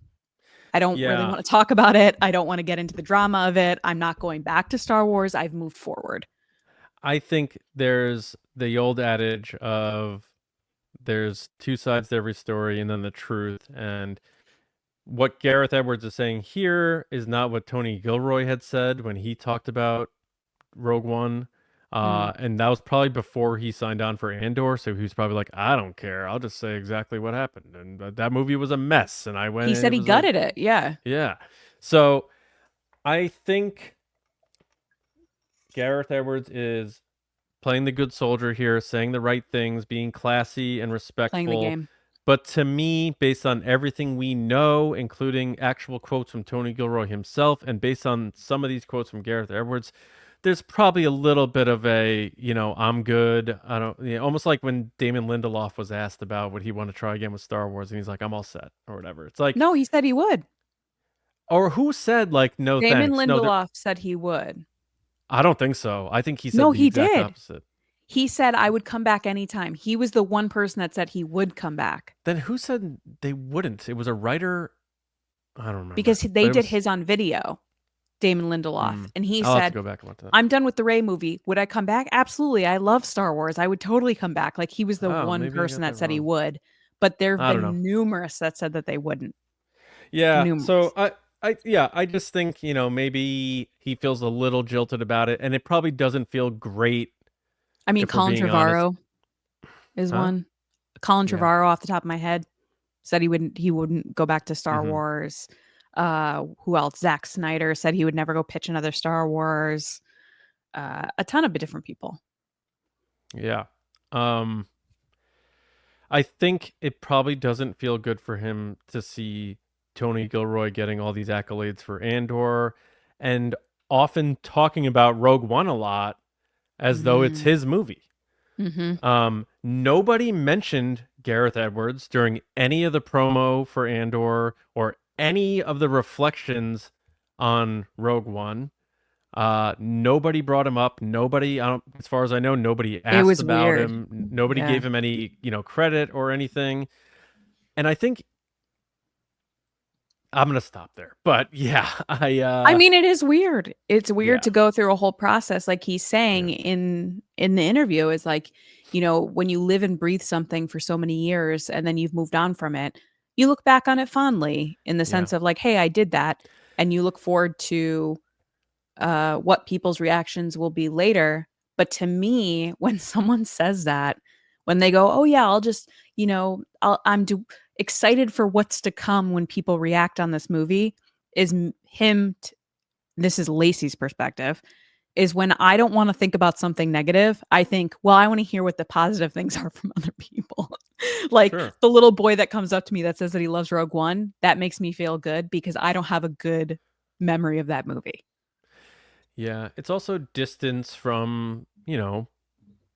I don't really want to talk about it. I don't want to get into the drama of it. I'm not going back to Star Wars. I've moved forward. I think there's the old adage of there's two sides to every story and then the truth. And what Gareth Edwards is saying here is not what Tony Gilroy had said when he talked about Rogue One. And that was probably before he signed on for Andor. So he was probably like, I don't care. I'll just say exactly what happened. And that movie was a mess. And I went. He said he gutted it. Yeah. Yeah. So I think Gareth Edwards is playing the good soldier here, saying the right things, being classy and respectful. Playing the game. But to me, based on everything we know, including actual quotes from Tony Gilroy himself, and based on some of these quotes from Gareth Edwards, there's probably a little bit of a, I'm good. I don't, almost like when Damon Lindelof was asked about would he want to try again with Star Wars, and he's like, I'm all set, or whatever. It's like, no, he said he would. Or who said like, no, Damon thanks? Lindelof said he would. I don't think so. I think he said no, the he exact did. opposite. He said I would come back anytime. He was the one person that said he would come back. Then who said they wouldn't? It was a writer. I don't remember. Because they did his on video, Damon Lindelof. And he I'll have said, to go back and watch that. I'm done with the Rey movie. Would I come back? Absolutely. I love Star Wars. I would totally come back. Like he was the one person that said he would. But there have been numerous that said that they wouldn't. Yeah. Numerous. So I just think, maybe he feels a little jilted about it, and it probably doesn't feel great. I mean, Colin Trevorrow is one. Colin Trevorrow, off the top of my head, said he wouldn't go back to Star Wars. Who else? Zack Snyder said he would never go pitch another Star Wars. A ton of different people. Yeah. I think it probably doesn't feel good for him to see Tony Gilroy getting all these accolades for Andor, and often talking about Rogue One a lot as though it's his movie. Nobody mentioned Gareth Edwards during any of the promo for Andor or any of the reflections on Rogue One. Nobody brought him up. Nobody, as far as I know, nobody asked about him. Nobody gave him any, credit or anything. And I think I'm going to stop there. But yeah, I mean, it is weird. It's weird to go through a whole process. Like he's saying in the interview is like, when you live and breathe something for so many years and then you've moved on from it, you look back on it fondly in the sense of like, hey, I did that. And you look forward to what people's reactions will be later. But to me, when someone says that, when they go, oh yeah, I'll just, I'm excited for what's to come when people react on this movie, is this is Lacey's perspective, is when I don't want to think about something negative, I think, well, I want to hear what the positive things are from other people. Like the little boy that comes up to me that says that he loves Rogue One, that makes me feel good because I don't have a good memory of that movie. Yeah, it's also distance from,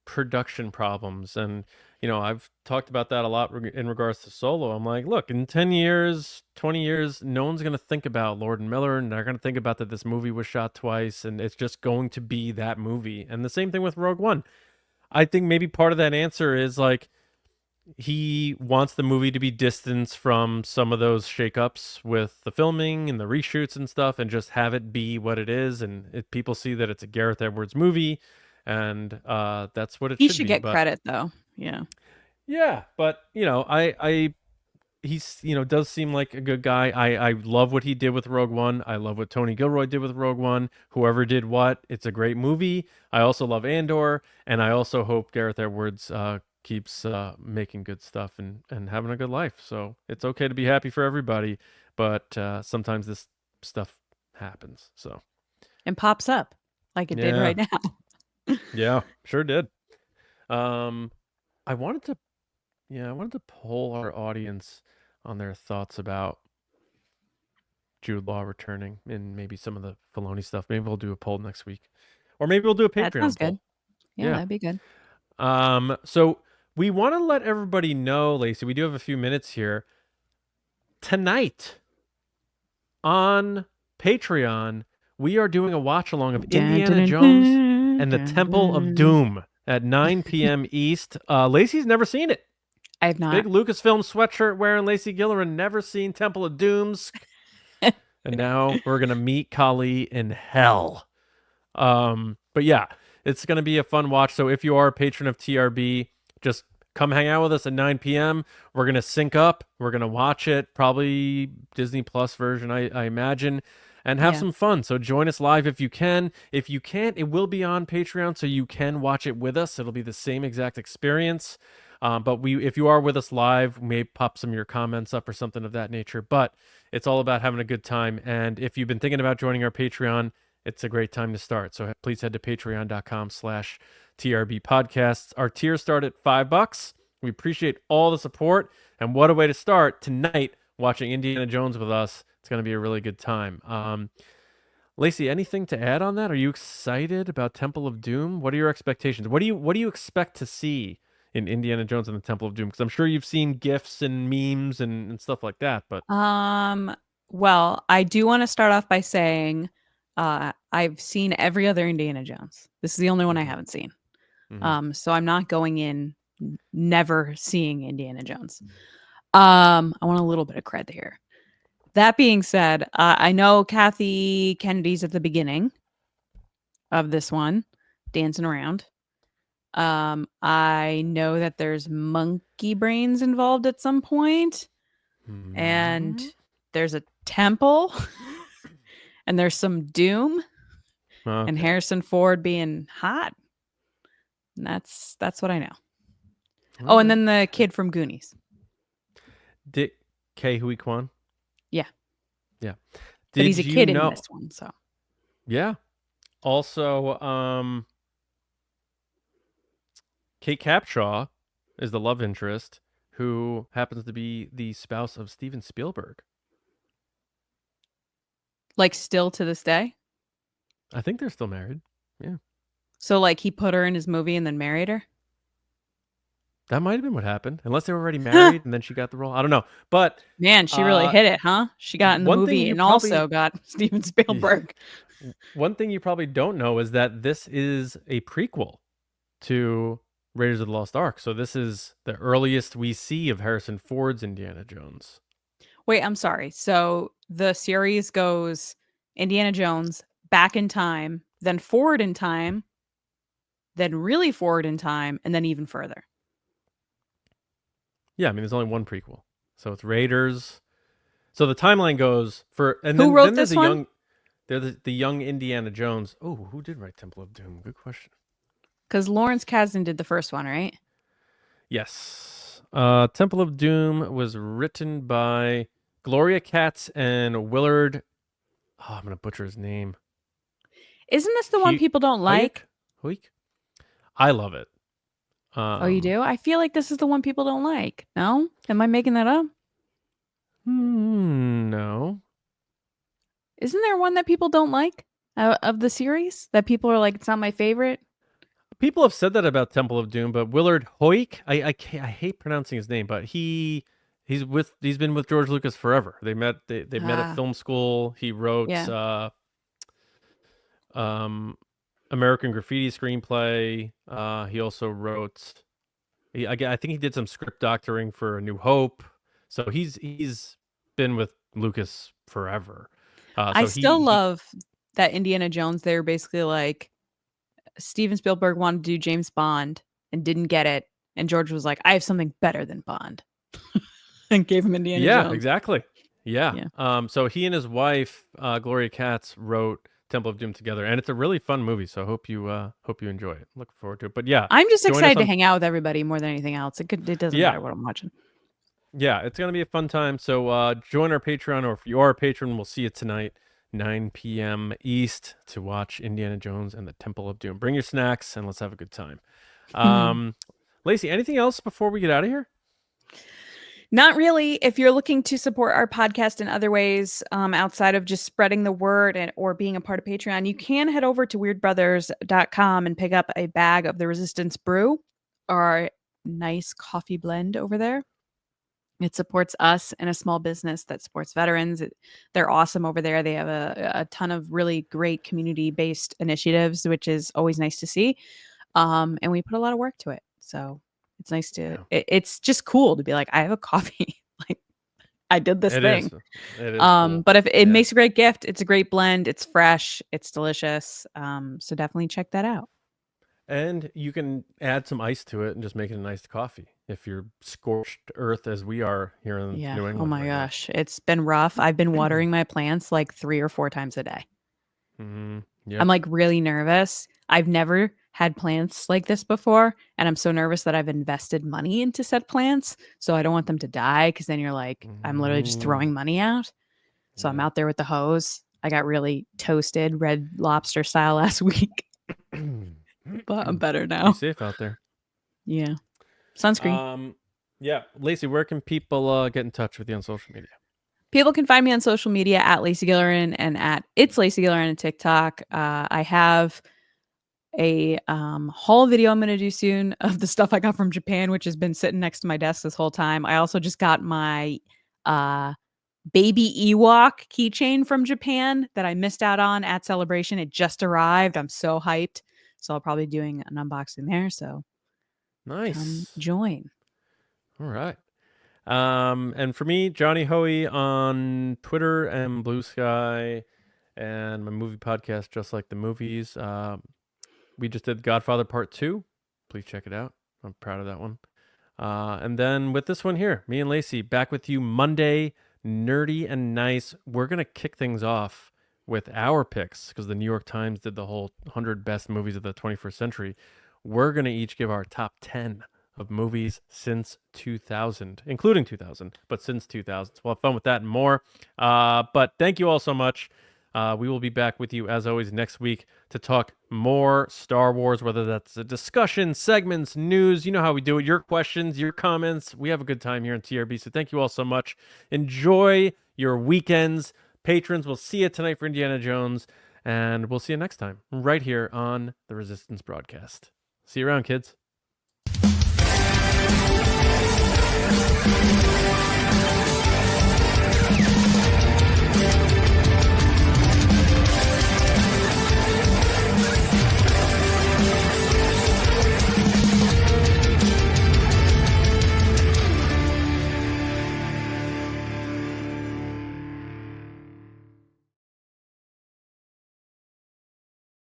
production problems. And, I've talked about that a lot in regards to Solo. I'm like, look, in 10 years, 20 years, no one's going to think about Lord and Miller, and they're going to think about that this movie was shot twice, and it's just going to be that movie. And the same thing with Rogue One. I think maybe part of that answer is like, he wants the movie to be distanced from some of those shakeups with the filming and the reshoots and stuff, and just have it be what it is. And people see that it's a Gareth Edwards movie, and that's what it should be. He should get credit, though. Yeah, but he's does seem like a good guy. I love what he did with Rogue One. I love what Tony Gilroy did with Rogue One. Whoever did what, it's a great movie. I also love Andor, and I also hope Gareth Edwards keeps making good stuff and having a good life. So it's okay to be happy for everybody, but sometimes this stuff happens. So and pops up like it did right now. Yeah, sure did. I wanted to poll our audience on their thoughts about Jude Law returning and maybe some of the Filoni stuff. Maybe we'll do a poll next week, or maybe we'll do a Patreon That sounds poll. good. Yeah, that'd be good. So we want to let everybody know, Lacey, we do have a few minutes here. Tonight on Patreon, we are doing a watch along of Indiana Jones and the Temple of Doom at 9 p.m. East. Lacey's never seen it. I have not. Big Lucasfilm sweatshirt wearing Lacey Gilleran, never seen Temple of Dooms. And now we're going to meet Kali in hell. But yeah, it's going to be a fun watch. So if you are a patron of TRB, just come hang out with us at 9 p.m. We're going to sync up. We're going to watch it, probably Disney Plus version, I imagine, and have some fun. So join us live if you can. If you can't, it will be on Patreon, so you can watch it with us. It'll be the same exact experience. But if you are with us live, we may pop some of your comments up or something of that nature. But it's all about having a good time. And if you've been thinking about joining our Patreon, it's a great time to start. So please head to patreon.com/TRB podcasts. Our tiers start at $5. We appreciate all the support. And what a way to start tonight watching Indiana Jones with us. It's going to be a really good time. Lacey, anything to add on that? Are you excited about Temple of Doom? What are your expectations? What do you expect to see in Indiana Jones and the Temple of Doom? Because I'm sure you've seen GIFs and memes and stuff like that. But well, I do want to start off by saying I've seen every other Indiana Jones. This is the only one I haven't seen. So I'm not going in never seeing Indiana Jones. I want a little bit of credit here. That being said, I know Kathy Kennedy's at the beginning of this one, dancing around. I know that there's monkey brains involved at some point, and there's a temple, and there's some doom, and Harrison Ford being hot. And that's what I know. Okay. Oh, and then the kid from Goonies. Dick K. Hui Kwan. Yeah. But he's a kid in this one, so. Yeah. Also, Kate Capshaw is the love interest who happens to be the spouse of Steven Spielberg. Like still to this day? I think they're still married. Yeah. So like he put her in his movie and then married her? That might have been what happened. Unless they were already married and then she got the role. I don't know. But man, she really hit it, huh? She got in the movie and also got Steven Spielberg. One thing you probably don't know is that this is a prequel to Raiders of the Lost Ark. So this is the earliest we see of Harrison Ford's Indiana Jones. Wait, I'm sorry. So the series goes Indiana Jones back in time, then forward in time, then really forward in time, and then even further. Yeah, I mean, there's only one prequel. So it's Raiders. So the timeline goes for... And who then, wrote then there's this one? There's the young Indiana Jones. Oh, who did write Temple of Doom? Good question. Because Lawrence Kasdan did the first one, right? Yes. Temple of Doom was written by Gloria Katz and Willard... Oh, I'm going to butcher his name. Isn't this the one people don't like? Hoey? I love it. Oh, you do? I feel like this is the one people don't like. No? Am I making that up? No. Isn't there one that people don't like of the series? That people are like, it's not my favorite? People have said that about Temple of Doom, but Willard Hoey, I hate pronouncing his name, but he's been with George Lucas forever. They met at film school. He wrote American Graffiti screenplay. He also wrote. I think he did some script doctoring for A New Hope. So he's been with Lucas forever. I still love that Indiana Jones. They were basically like, Steven Spielberg wanted to do James Bond and didn't get it, and George was like, "I have something better than Bond," and gave him Indiana Jones. Yeah, exactly. Yeah. So he and his wife, Gloria Katz, wrote Temple of Doom together, and it's a really fun movie. So I hope you enjoy it. Look forward to it. But yeah, I'm just excited to hang out with everybody more than anything else. It doesn't matter what I'm watching. Yeah, it's gonna be a fun time. So join our Patreon, or if you are a patron, we'll see you tonight, 9 p.m. East, to watch Indiana Jones and the Temple of Doom. Bring your snacks and let's have a good time. Lacey, anything else before we get out of here? Not really. If you're looking to support our podcast in other ways, outside of just spreading the word or being a part of Patreon, you can head over to weirdbrothers.com and pick up a bag of the Resistance Brew. our nice coffee blend over there. It supports us and a small business that supports veterans. They're awesome over there. They have a ton of really great community-based initiatives, which is always nice to see. And we put a lot of work to it. So it's nice to, it's just cool to be like, I have a coffee. Like I did this thing. It is cool. But if it makes a great gift, it's a great blend. It's fresh. It's delicious. So definitely check that out. And you can add some ice to it and just make it a nice coffee if you're scorched earth as we are here in New England. Oh my gosh. It's been rough. I've been watering my plants like 3 or 4 times a day. Mm-hmm. Yep. I'm like really nervous. I've never had plants like this before. And I'm so nervous that I've invested money into said plants. So I don't want them to die because then you're like, I'm literally just throwing money out. So I'm out there with the hose. I got really toasted Red Lobster style last week. But I'm better now. Be safe out there. Yeah. Sunscreen. Yeah. Lacey, where can people get in touch with you on social media? People can find me on social media at Lacey Gilleran and at It's Lacey Gilleran on TikTok. I have a haul video I'm going to do soon of the stuff I got from Japan, which has been sitting next to my desk this whole time. I also just got my baby Ewok keychain from Japan that I missed out on at Celebration. It just arrived. I'm so hyped. So I'll probably be doing an unboxing there. So nice. Come join. All right. And for me, Johnny Hoey on Twitter and Blue Sky, and my movie podcast, Just Like the Movies. We just did Godfather Part 2. Please check it out. I'm proud of that one. And then with this one here, me and Lacey back with you Monday, nerdy and nice. We're going to kick things off with our picks because the New York Times did the whole 100 best movies of the 21st century. We're going to each give our top 10 of movies since 2000, including 2000, but since 2000. So we'll have fun with that and more. But thank you all so much. We will be back with you, as always, next week to talk more Star Wars, whether that's a discussion, segments, news. You know how we do it. Your questions, your comments. We have a good time here in TRB. So thank you all so much. Enjoy your weekends. Patrons, we'll see you tonight for Indiana Jones, and we'll see you next time right here on the Resistance broadcast. See you around, kids.